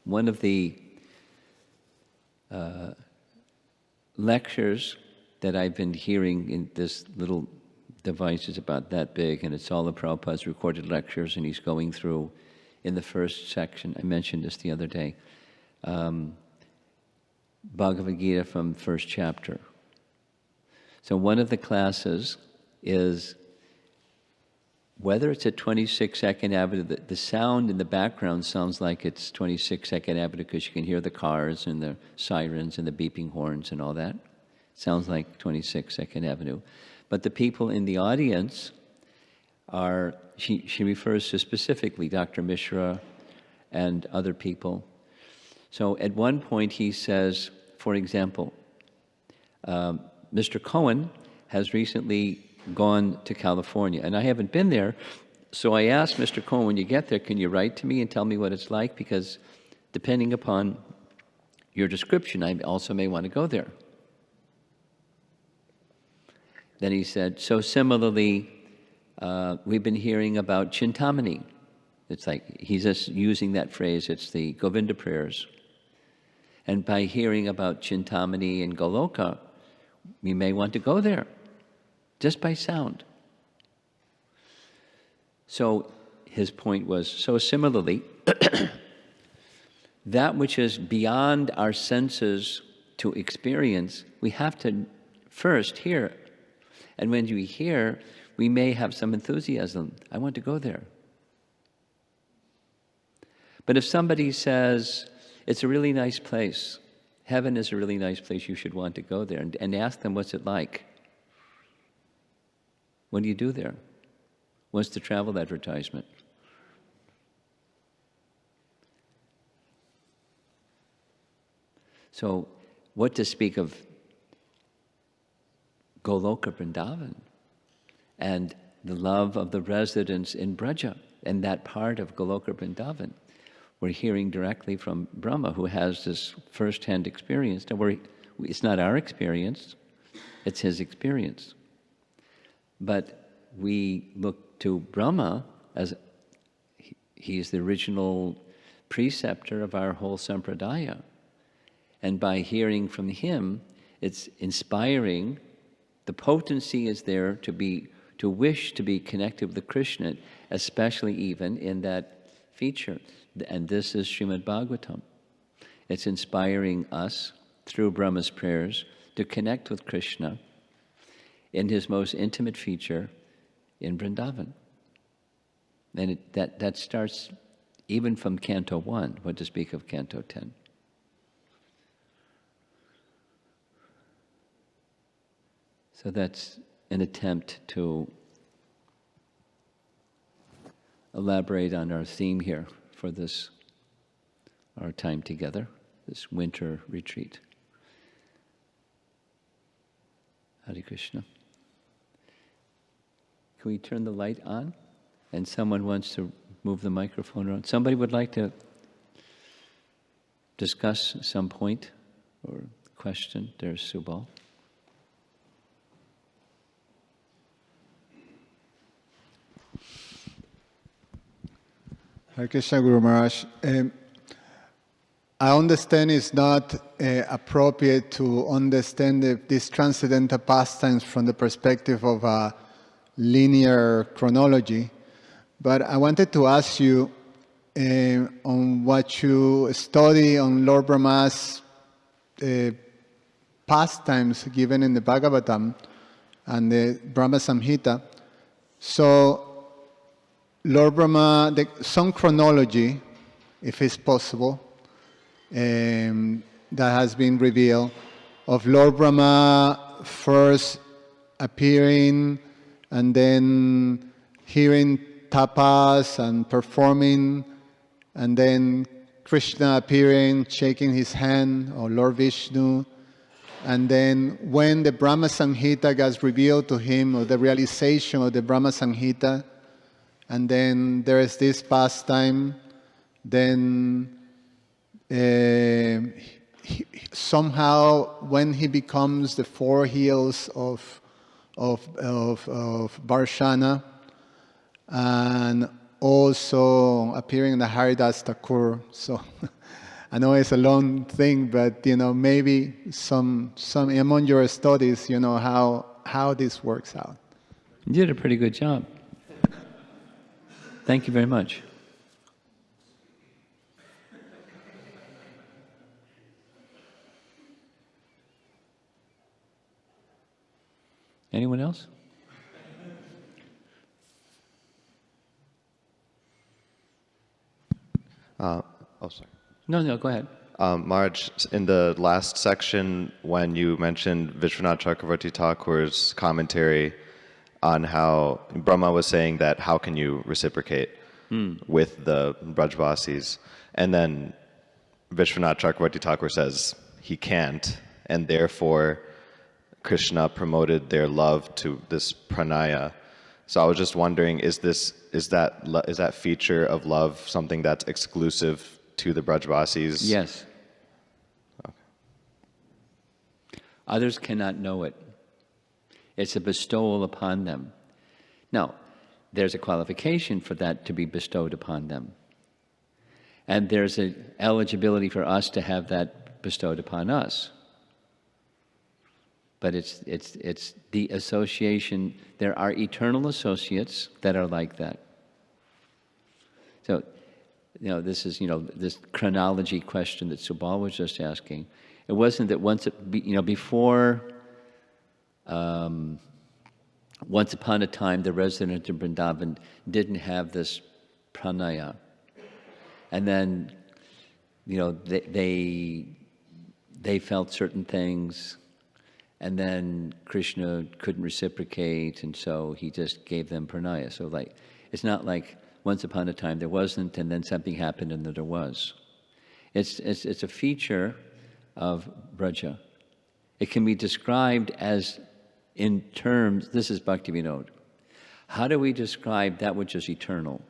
One of the lectures that I've been hearing in this little device is about that big, and it's all of Prabhupada's recorded lectures, and he's going through, in the first section, I mentioned this the other day, Bhagavad Gita from first chapter. So one of the classes is whether it's at 26-second Avenue, the sound in the background sounds like it's 26-second Avenue because you can hear the cars and the sirens and the beeping horns and all that. Sounds like 26-second Avenue. But the people in the audience are, she refers to specifically Dr. Mishra and other people. So at one point he says, for example, Mr. Cohen has recently gone to California, and I haven't been there, so I asked Mr. Cohen, when you get there, can you write to me and tell me what it's like? Because depending upon your description, I also may want to go there. Then he said, so similarly, we've been hearing about Chintamani. It's like, he's just using that phrase, it's the Govinda prayers. And by hearing about Chintamani and Goloka, we may want to go there, just by sound. So his point was, so similarly, that which is beyond our senses to experience, we have to first hear. And when we hear, we may have some enthusiasm. I want to go there. But if somebody says, it's a really nice place, heaven is a really nice place, you should want to go there, and ask them, what's it like? What do you do there? What's the travel advertisement? So, what to speak of Goloka Vrindavan and the love of the residents in Braja and that part of Goloka Vrindavan? We're hearing directly from Brahma, who has this first-hand experience. Now, it's not our experience, it's his experience. But we look to Brahma as he's the original preceptor of our whole sampradaya. And by hearing from him, it's inspiring. The potency is there to wish to be connected with Krishna, especially even in that feature. And this is Srimad Bhagavatam. It's inspiring us, through Brahma's prayers, to connect with Krishna in his most intimate feature in Vrindavan. And that starts even from Canto 1, what to speak of Canto 10. So that's an attempt to elaborate on our theme here for this, our time together, this winter retreat. Hare Krishna. Can we turn the light on? And someone wants to move the microphone around. Somebody would like to discuss some point or question? There's Subal. Hare Krishna, Guru Maharaj. I understand it's not appropriate to understand these transcendental pastimes from the perspective of a linear chronology, but I wanted to ask you on what you study on Lord Brahma's pastimes given in the Bhagavatam and the Brahma Samhita. So, Lord Brahma, some chronology, if it's possible, that has been revealed, of Lord Brahma first appearing and then hearing tapas and performing, and then Krishna appearing, shaking his hand, or Lord Vishnu, and then when the Brahma Samhita gets revealed to him, or the realization of the Brahma Samhita, and then there is this pastime, then somehow when he becomes the four hills of Varshana, and also appearing in the Haridas Thakur. So I know it's a long thing, but maybe some among your studies, how this works out. You did a pretty good job. Thank you very much. Anyone else? Sorry. No, go ahead. Marge, in the last section, when you mentioned Vishwanath Chakravarti Thakur's commentary on how Brahma was saying that how can you reciprocate with the Brajvasis, and then Vishwanath Chakravarti Thakur says he can't, and therefore Krishna promoted their love to this pranaya. So I was just wondering, is that feature of love something that's exclusive to the Brajvasis? Yes. Okay. Others cannot know it. It's a bestowal upon them. Now, there's a qualification for that to be bestowed upon them. And there's an eligibility for us to have that bestowed upon us. But it's the association. There are eternal associates that are like that. So, this is, this chronology question that Subal was just asking. It wasn't that before, once upon a time, the residents of Vrindavan didn't have this pranaya. And then, they felt certain things, and then Krishna couldn't reciprocate, and so he just gave them pranaya. So it's not like once upon a time there wasn't, and then something happened and then there was. It's a feature of Braja. It can be described as, in terms, this is Bhakti Vinod. How do we describe that which is eternal?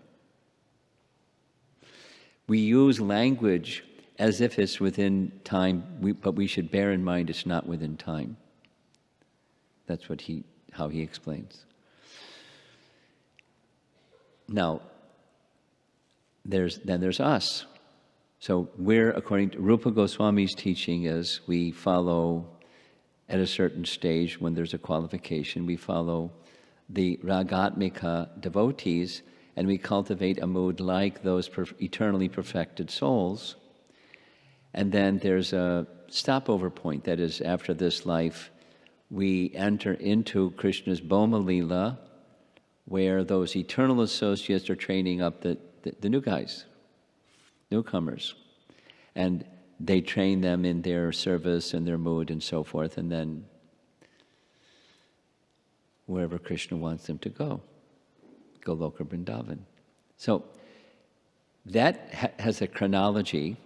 We use language as if it's within time, but we should bear in mind it's not within time. That's how he explains. Now, there's us. So we're, according to Rupa Goswami's teaching, is we follow at a certain stage when there's a qualification, we follow the ragatmika devotees, and we cultivate a mood like those eternally perfected souls. And then there's a stopover point, that is, after this life, we enter into Krishna's Bhoma Leela, where those eternal associates are training up the new guys, newcomers. And they train them in their service and their mood and so forth, and then wherever Krishna wants them to go, Goloka Vrindavan. So that has a chronology,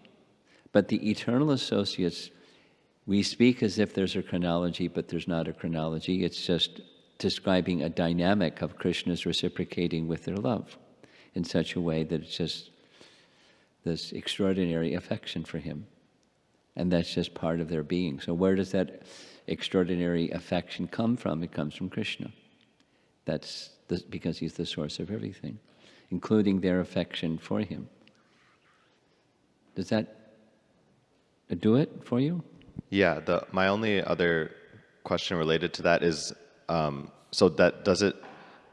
but the eternal associates, we speak as if there's a chronology, but there's not a chronology. It's just describing a dynamic of Krishna's reciprocating with their love in such a way that it's just this extraordinary affection for him. And that's just part of their being. So where does that extraordinary affection come from? It comes from Krishna. That's because he's the source of everything, including their affection for him. Does that do it for you? Yeah, my only other question related to that is, so that does it,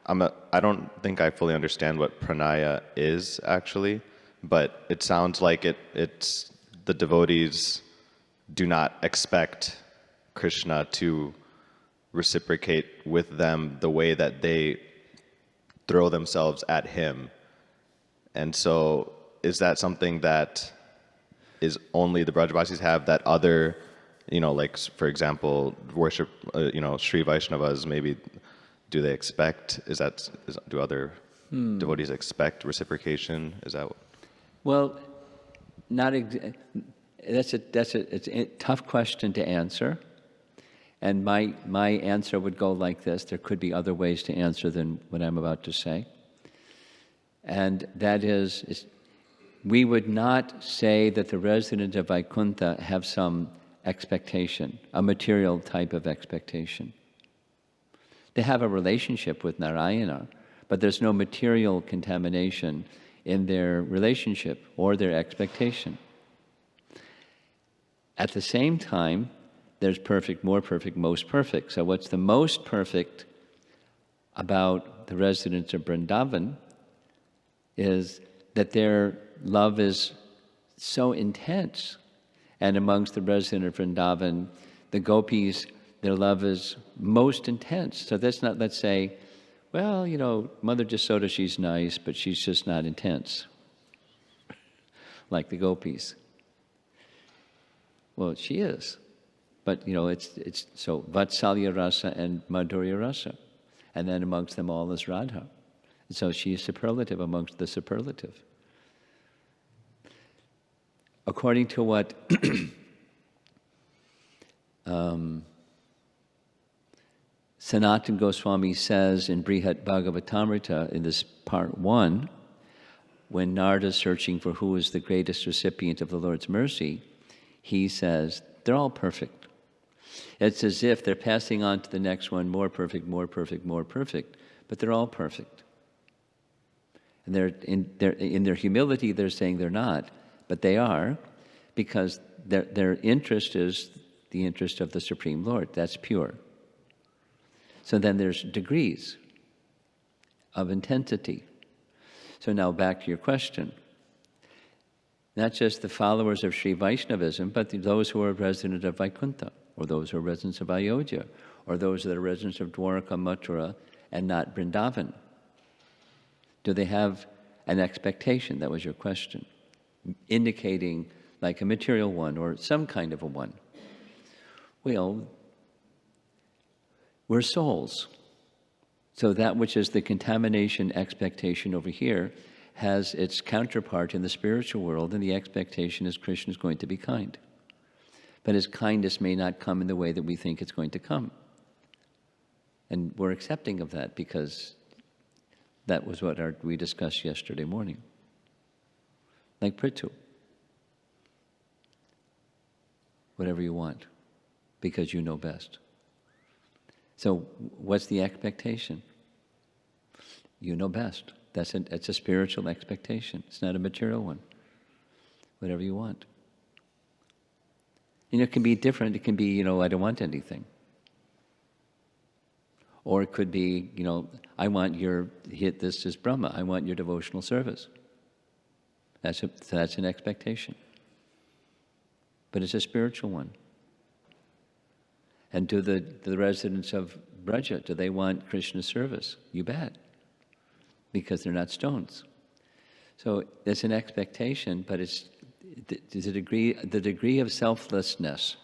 I don't think I fully understand what pranaya is actually, but it sounds like it's the devotees do not expect Krishna to reciprocate with them the way that they throw themselves at him. And so is that something that is only the Brajavasis have, that other, like, for example, worship, Sri Vaishnavas, maybe, do they expect, do other devotees expect reciprocation? Is that? Well, it's a tough question to answer. And my answer would go like this. There could be other ways to answer than what I'm about to say. And that is we would not say that the residents of Vaikuntha have some expectation, a material type of expectation. They have a relationship with Narayana, but there's no material contamination in their relationship or their expectation. At the same time, there's perfect, more perfect, most perfect. So what's the most perfect about the residents of Vrindavan is that their love is so intense. And amongst the residents of Vrindavan, the gopis, their love is most intense. So that's not, let's say, well, Mother Jasoda, she's nice, but she's just not intense, like the gopis. Well, she is. But, it's so Vatsalya Rasa and Madhurya Rasa. And then amongst them all is Radha. And so she is superlative amongst the superlative. According to what Sanatana Goswami says in Brihat Bhagavatamrita in this part 1, when Narada is searching for who is the greatest recipient of the Lord's mercy, he says, they're all perfect. It's as if they're passing on to the next one, more perfect, more perfect, more perfect, but they're all perfect. And in their humility, they're saying they're not, but they are, because their interest is the interest of the Supreme Lord. That's pure. So then there's degrees of intensity. So now back to your question. Not just the followers of Sri Vaishnavism, but those who are residents of Vaikuntha, or those who are residents of Ayodhya, or those that are residents of Dwarka, Mathura, and not Vrindavan. Do they have an expectation? That was your question. Indicating like a material one or some kind of a one. Well, we're souls. So that which is the contamination expectation over here has its counterpart in the spiritual world, and the expectation is Krishna is going to be kind. But his kindness may not come in the way that we think it's going to come. And we're accepting of that because that was what we discussed yesterday morning. Like Prithu. Whatever you want, because you know best. So what's the expectation? You know best. It's a spiritual expectation. It's not a material one. Whatever you want. It can be different. It can be, I don't want anything. Or it could be, I want this is Brahma. I want your devotional service. That's an expectation. But it's a spiritual one. And do the residents of Braja, do they want Krishna's service? You bet. Because they're not stones. So there's an expectation, but it's the degree of selflessness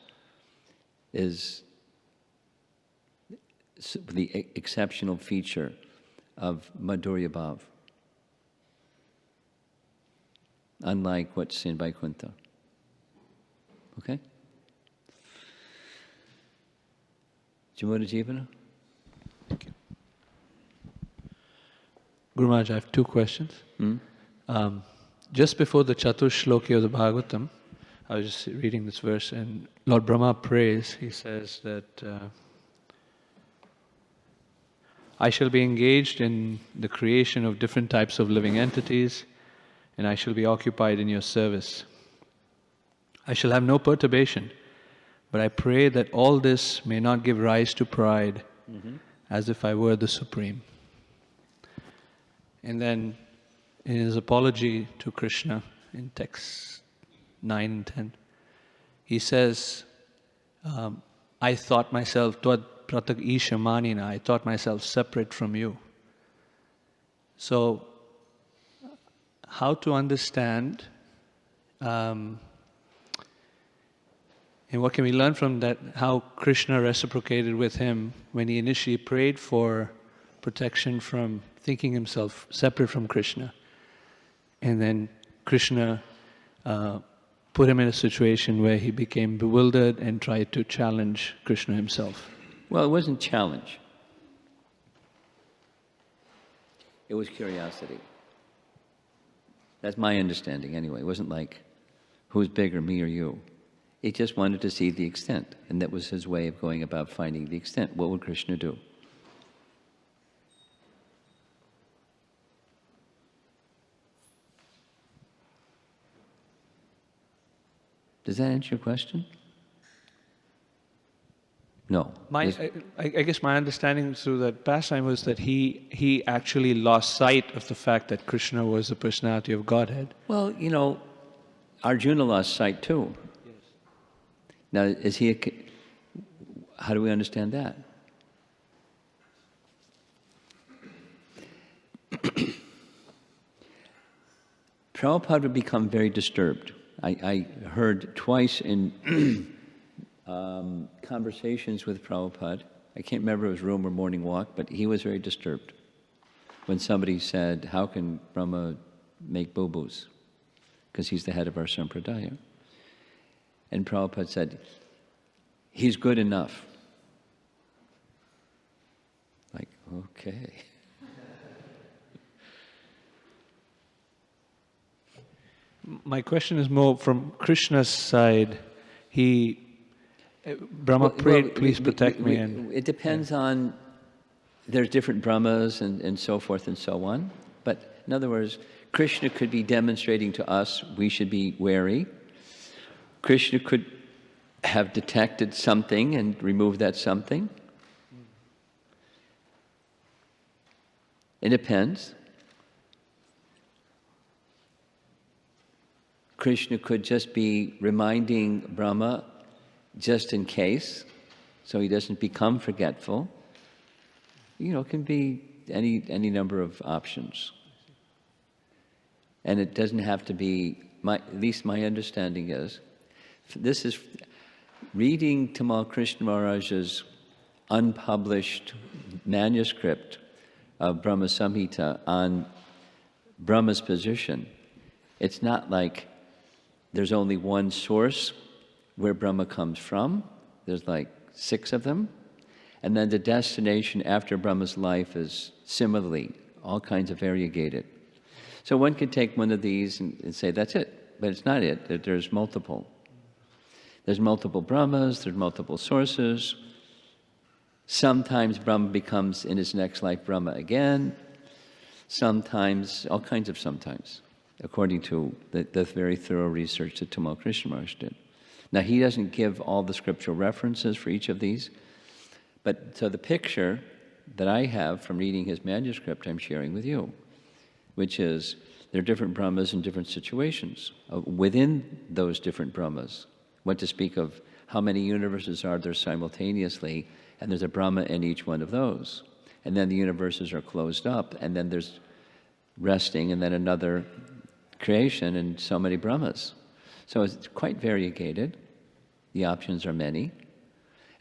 is the exceptional feature of Madhurya Bhav. Unlike what's in Vaikuntha. Okay? Jamuna Jivana? Thank you. Guru Maharaj, I have two questions. Just before the Chatush Shloki of the Bhagavatam, I was just reading this verse, and Lord Brahma prays, he says that I shall be engaged in the creation of different types of living entities, and I shall be occupied in your service. I shall have no perturbation, but I pray that all this may not give rise to pride, as if I were the Supreme. And then in his apology to Krishna in texts 9 and 10, he says, I thought myself, Tvad pratak isha manina, I thought myself separate from you. So, how to understand, and what can we learn from that, how Krishna reciprocated with him when he initially prayed for protection from thinking himself separate from Krishna. And then Krishna put him in a situation where he became bewildered and tried to challenge Krishna himself. Well, it wasn't challenge. It was curiosity. That's my understanding anyway. It wasn't like, who's bigger, me or you? He just wanted to see the extent, and that was his way of going about finding the extent. What would Krishna do? Does that answer your question? No. I guess my understanding through that pastime was that he actually lost sight of the fact that Krishna was the personality of Godhead. Well, Arjuna lost sight too. Yes. Now, how do we understand that? Prabhupada would become very disturbed. I heard twice in conversations with Prabhupada, I can't remember if it was room or morning walk, but he was very disturbed when somebody said, how can Brahma make boo-boos? Because he's the head of our sampradaya. And Prabhupada said, he's good enough. Like, okay. My question is more from Krishna's side. Brahma prayed, please protect me. And it depends on, there's different Brahmas and so forth and so on. But in other words, Krishna could be demonstrating to us we should be wary. Krishna could have detected something and removed that something. It depends. Krishna could just be reminding Brahma just in case, so he doesn't become forgetful. It can be any number of options. And it doesn't have to be, at least my understanding is, this is reading Tamal Krishna Maharaj's unpublished manuscript of Brahma Samhita on Brahma's position. It's not like there's only one source where Brahma comes from. There's like 6 of them. And then the destination after Brahma's life is similarly, all kinds of variegated. So one could take one of these and say, that's it. But it's not it. There's multiple. There's multiple Brahmas, there's multiple sources. Sometimes Brahma becomes, in his next life, Brahma again. Sometimes, all kinds of sometimes, according to the very thorough research that Tamal Krishna Maharaj did. Now, he doesn't give all the scriptural references for each of these, but so the picture that I have from reading his manuscript I'm sharing with you, which is there are different Brahmas in different situations. Within those different Brahmas, what to speak of how many universes are there simultaneously, and there's a Brahma in each one of those. And then the universes are closed up, and then there's resting, and then another creation, and so many Brahmas. So it's quite variegated. The options are many.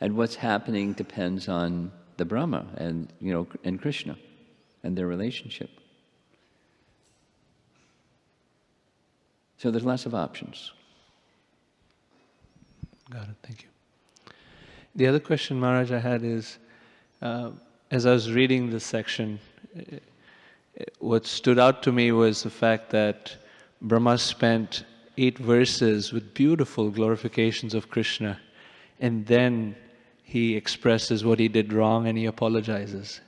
And what's happening depends on the Brahma and, and Krishna and their relationship. So there's lots of options. Got it, thank you. The other question, Maharaj, I had is, as I was reading this section, what stood out to me was the fact that Brahma spent 8 verses with beautiful glorifications of Krishna, and then he expresses what he did wrong and he apologizes.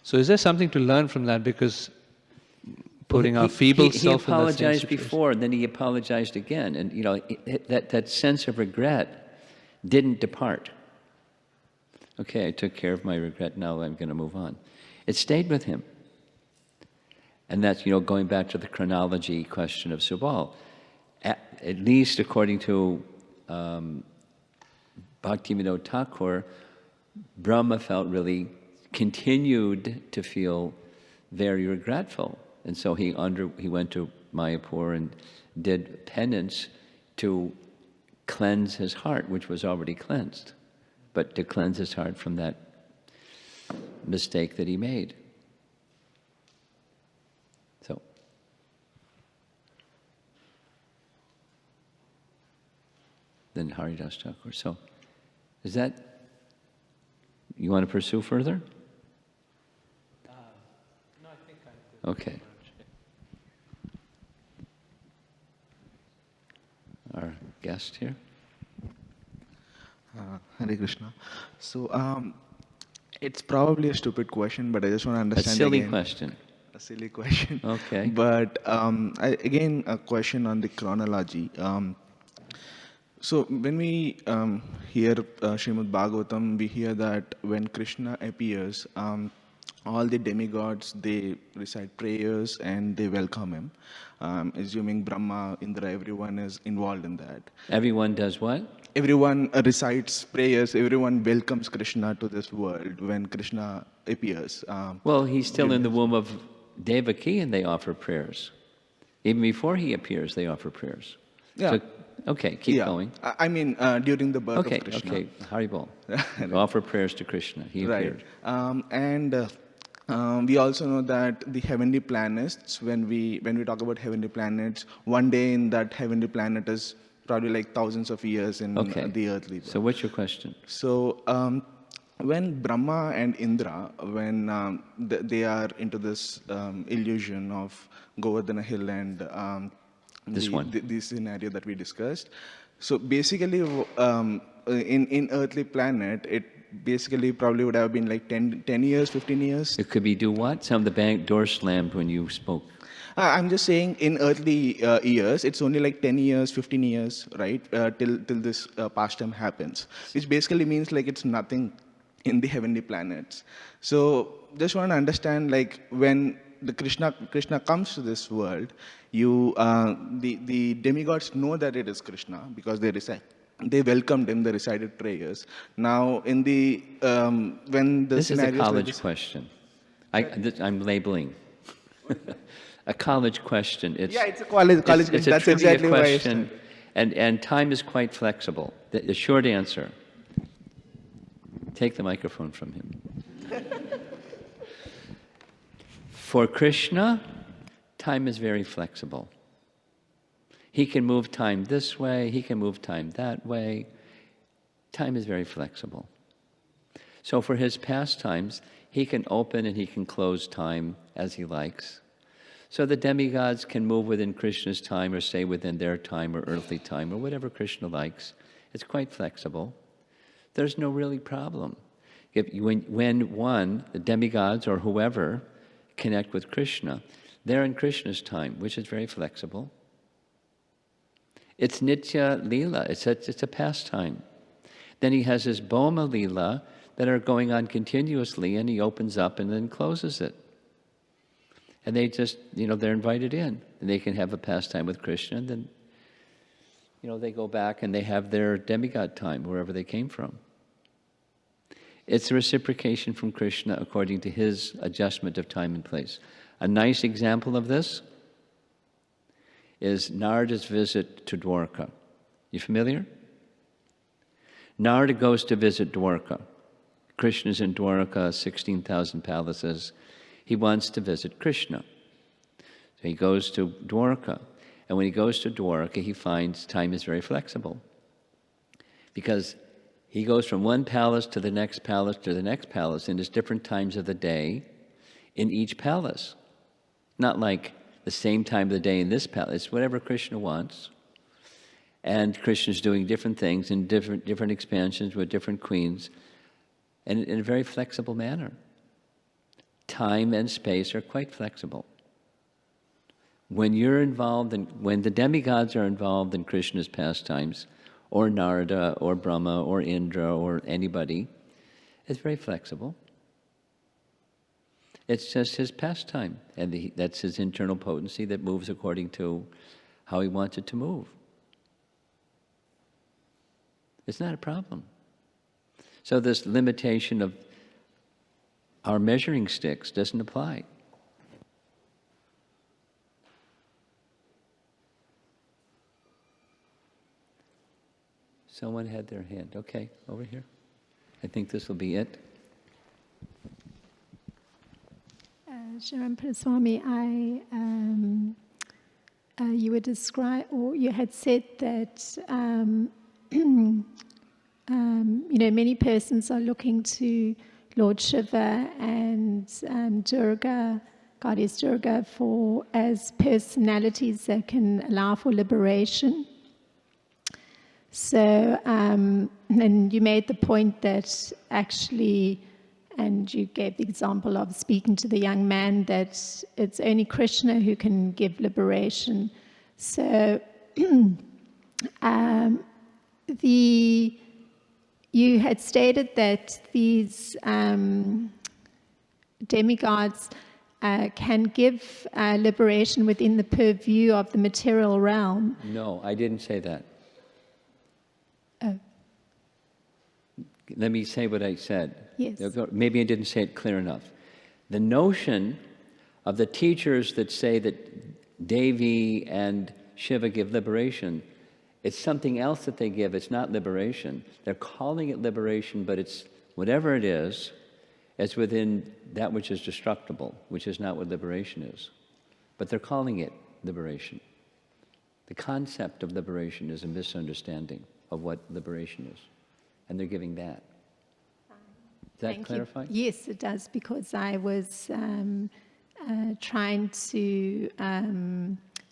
So is there something to learn from that? Because putting our feeble self in that same apologized situation. before, and then he apologized again. And, that sense of regret didn't depart. Okay, I took care of my regret, now I'm going to move on. It stayed with him. And that's, going back to the chronology question of Subal. At least according to Bhaktivinoda Thakur, Brahma continued to feel very regretful. And so he went to Mayapur and did penance to cleanse his heart, which was already cleansed, but to cleanse his heart from that mistake that he made. So, then Haridas Thakur. So, is that, you want to pursue further? No, I think I'm good. Okay. Our guest here. Hare Krishna. So, it's probably a stupid question, but I just want to understand. A silly again. question. A silly question. Okay. But again, a question on the chronology. So when we hear Srimad Bhagavatam, we hear that when Krishna appears, all the demigods, they recite prayers and they welcome him. Assuming Brahma, Indra, everyone is involved in that. Everyone does what? Everyone recites prayers, everyone welcomes Krishna to this world when Krishna appears. Well, he's still in the womb of Devaki and they offer prayers. Even before he appears, they offer prayers. Yeah. So, okay, keep going. I mean, during the birth of Krishna. Okay, Haribol. Offer prayers to Krishna. He appeared. And we also know that the heavenly planets, when we talk about heavenly planets, one day in that heavenly planet is probably like thousands of years in the earthly world. So what's your question? So when Brahma and Indra, when they are into this illusion of Govardhana Hill and the scenario that we discussed, so basically in earthly planet, it basically probably would have been like 10 years, 15 years. It could be do what? Some of the bank door slammed when you spoke. I'm just saying in earthly years, it's only like 10 years, 15 years, right, till this pastime happens, which basically means like it's nothing in the heavenly planets. So just want to understand, like when the Krishna comes to this world, the demigods know that it is Krishna because they welcomed him, they recited prayers. Now, in the when the This is a scenarios like college this, question. I'm labeling. A college question. it's a college It's question. a That's trivia exactly why I question, started. and time is quite flexible. The short answer. Take the microphone from him. For Krishna, time is very flexible. He can move time this way, he can move time that way. Time is very flexible. So for his pastimes, he can open and he can close time as he likes. So the demigods can move within Krishna's time or stay within their time or earthly time or whatever Krishna likes. It's quite flexible. There's no really problem. When the demigods or whoever connect with Krishna, they're in Krishna's time, which is very flexible. It's Nitya Leela, it's a pastime. Then he has his Bhoma Leela that are going on continuously, and he opens up and then closes it. And they just, they're invited in, and they can have a pastime with Krishna, and then, they go back and they have their demigod time, wherever they came from. It's a reciprocation from Krishna according to his adjustment of time and place. A nice example of this is Narada's visit to Dwarka. You familiar? Narada goes to visit Dwarka. Krishna's in Dwarka, 16,000 palaces. He wants to visit Krishna. So he goes to Dwarka. And when he goes to Dwarka, he finds time is very flexible. Because he goes from one palace to the next palace to the next palace, and there's different times of the day in each palace. Not like the same time of the day in this palace. It's whatever Krishna wants. And Krishna's doing different things in different expansions with different queens, and in a very flexible manner. Time and space are quite flexible. When when the demigods are involved in Krishna's pastimes, or Narada, or Brahma, or Indra, or anybody, it's very flexible. It's just his pastime, and that's his internal potency that moves according to how he wants it to move. It's not a problem. So this limitation of our measuring sticks doesn't apply. Someone had their hand. Okay, over here. I think this will be it. Sharan Swami, you were or you had said that many persons are looking to Lord Shiva and Durga, Goddess Durga, as personalities that can allow for liberation. So, and you made the point that actually, and you gave the example of speaking to the young man, that it's only Krishna who can give liberation. So, you had stated that these demigods can give liberation within the purview of the material realm. No, I didn't say that. Oh. Let me say what I said. Yes. Maybe I didn't say it clear enough. The notion of the teachers that say that Devi and Shiva give liberation, it's something else that they give. It's not liberation. They're calling it liberation, but it's whatever it is, it's within that which is destructible, which is not what liberation is. But they're calling it liberation. The concept of liberation is a misunderstanding of what liberation is. And they're giving that. Does that clarify? Yes, it does, because I was trying to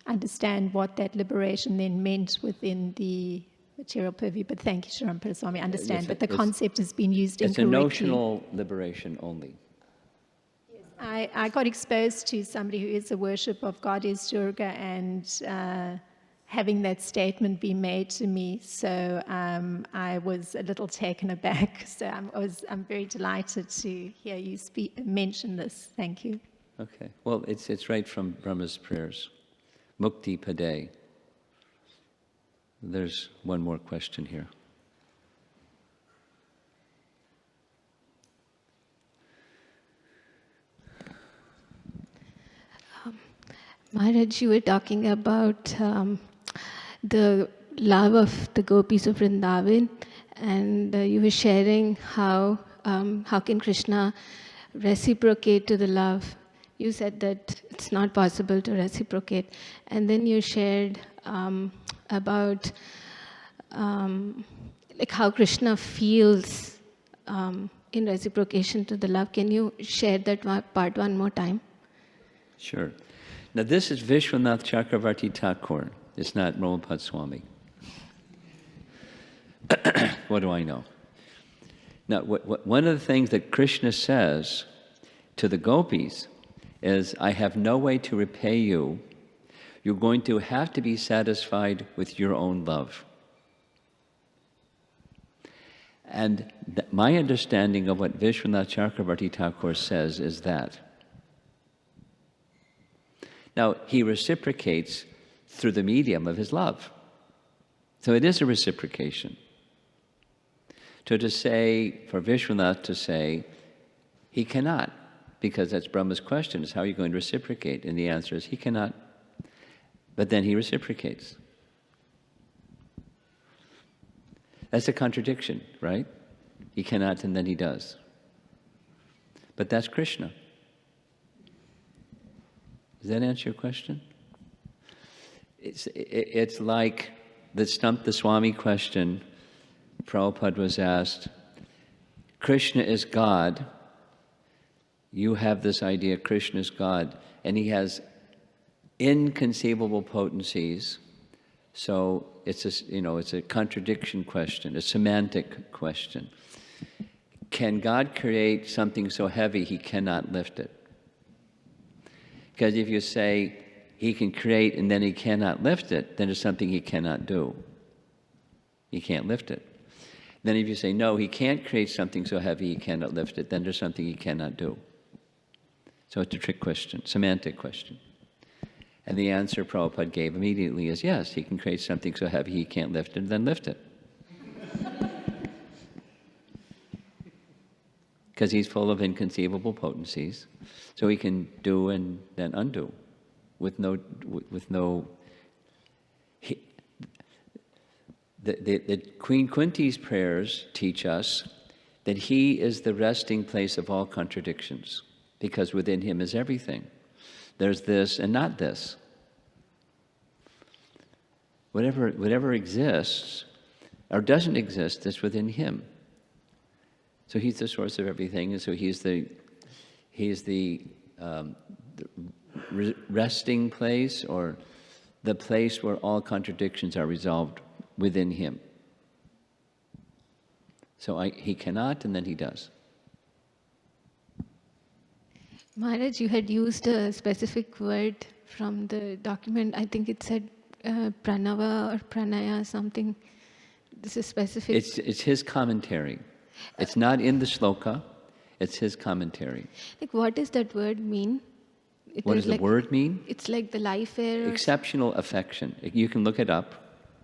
understand what that liberation then meant within the material purview. But thank you, Sharan Paraswami. I understand, but the concept has been used incorrectly. It's a notional liberation only. Yes, I got exposed to somebody who is a worship of Goddess Durga, and having that statement be made to me, so I was a little taken aback. So I'm very delighted to hear you mention this. Thank you. Okay. Well, it's right from Brahma's prayers. Mukti Pade. There's one more question here. Maharaj, you were talking about the love of the gopis of Vrindavan, and you were sharing how can Krishna reciprocate to the love. You said that it's not possible to reciprocate, and then you shared about like how Krishna feels in reciprocation to the love. Can you share that part one more time? Sure. Now this is Vishwanath Chakravarti Thakur. It's not Prabhupada Swami. What do I know? Now, one of the things that Krishna says to the gopis is, I have no way to repay you. You're going to have to be satisfied with your own love. And my understanding of what Vishwanath Chakravarti Thakur says is that. Now, he reciprocates through the medium of his love. So it is a reciprocation. So to say, for Vishwanath to say, he cannot, because that's Brahma's question, is how are you going to reciprocate? And the answer is, he cannot. But then he reciprocates. That's a contradiction, right? He cannot and then he does. But that's Krishna. Does that answer your question? It's like the Stump the Swami question. Prabhupada was asked, Krishna is God. You have this idea, Krishna is God, and he has inconceivable potencies. So it's a contradiction question, a semantic question. Can God create something so heavy he cannot lift it? Because if you say he can create and then he cannot lift it, then it's something he cannot do. He can't lift it. Then if you say, no, he can't create something so heavy he cannot lift it, then there's something he cannot do. So it's a trick question, semantic question. And the answer Prabhupada gave immediately is, yes, he can create something so heavy he can't lift it, then lift it. Because he's full of inconceivable potencies, so he can do and then undo with no. The Queen Kunti's prayers teach us that he is the resting place of all contradictions, because within him is everything. There's this and not this. Whatever exists or doesn't exist is within him. So he's the source of everything, and so he's the resting place, or the place where all contradictions are resolved within him. So he cannot, and then he does. Maharaj, you had used a specific word from the document. I think it said pranava or pranaya, something. This is specific. It's his commentary. It's not in the shloka. It's his commentary. Like, what does that word mean? What does the word mean? It's like the life air. Exceptional affection. You can look it up,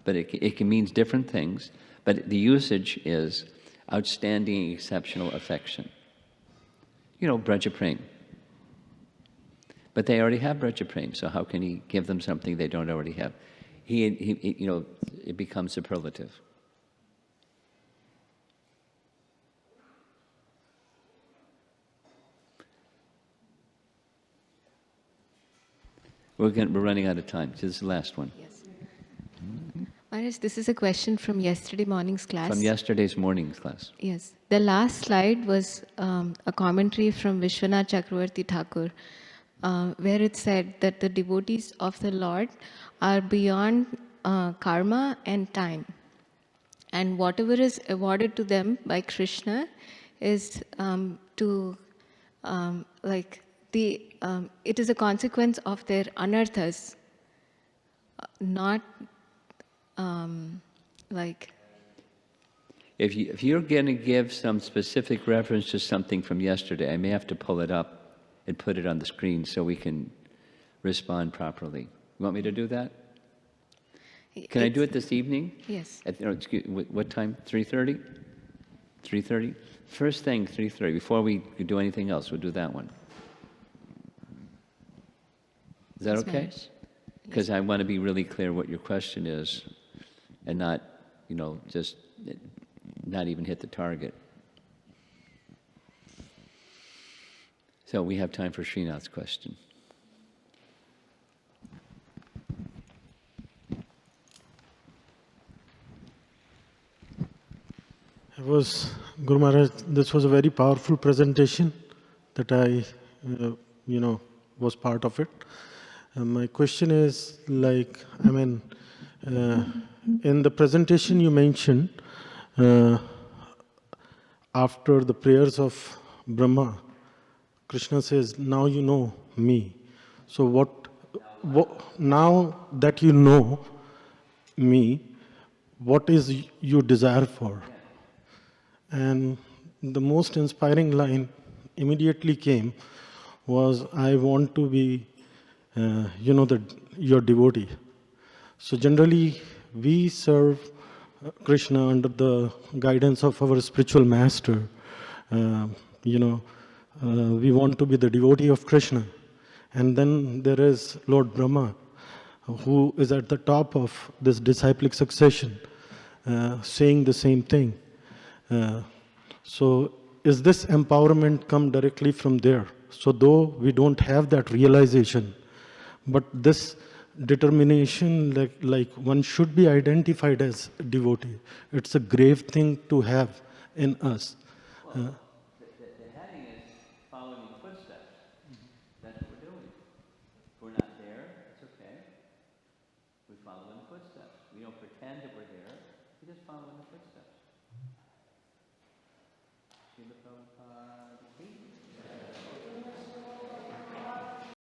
but it can mean different things. But the usage is outstanding, exceptional affection. Braja Prem. But they already have Braja Prem, so how can he give them something they don't already have? It becomes superlative. We're running out of time. So this is the last one. Yes. Maharaj, this is a question from yesterday morning's class. From yesterday's morning's class. Yes. The last slide was a commentary from Vishwanath Chakravarti Thakur, where it said that the devotees of the Lord are beyond karma and time. And whatever is awarded to them by Krishna is it is a consequence of their anarthas, not If you're going to give some specific reference to something from yesterday, I may have to pull it up. and put it on the screen so we can respond properly. You want me to do that? Can I do it this evening? Yes. What time? 3:30? 3:30? First thing, 3:30. Before we do anything else, we'll do that one. Is that Yes, okay? Maharaj. Because I want to be really clear what your question is and not, just not even hit the target. So we have time for Srinath's question. Guru Maharaj, this was a very powerful presentation that I, was part of it. My question is in the presentation you mentioned, after the prayers of Brahma, Krishna says, now you know me. So now that you know me, what is you desire for? And the most inspiring line immediately came was, I want to be, your devotee. So generally, we serve Krishna under the guidance of our spiritual master. We want to be the devotee of Krishna. And then there is Lord Brahma, who is at the top of this disciplic succession, saying the same thing. So is this empowerment come directly from there? So though we don't have that realization, but this determination, like one should be identified as devotee. It's a grave thing to have in us. The heading is following in footsteps. That's what we're doing. If we're not there, it's okay. We follow in the footsteps. We don't pretend that we're there. We just follow in the footsteps.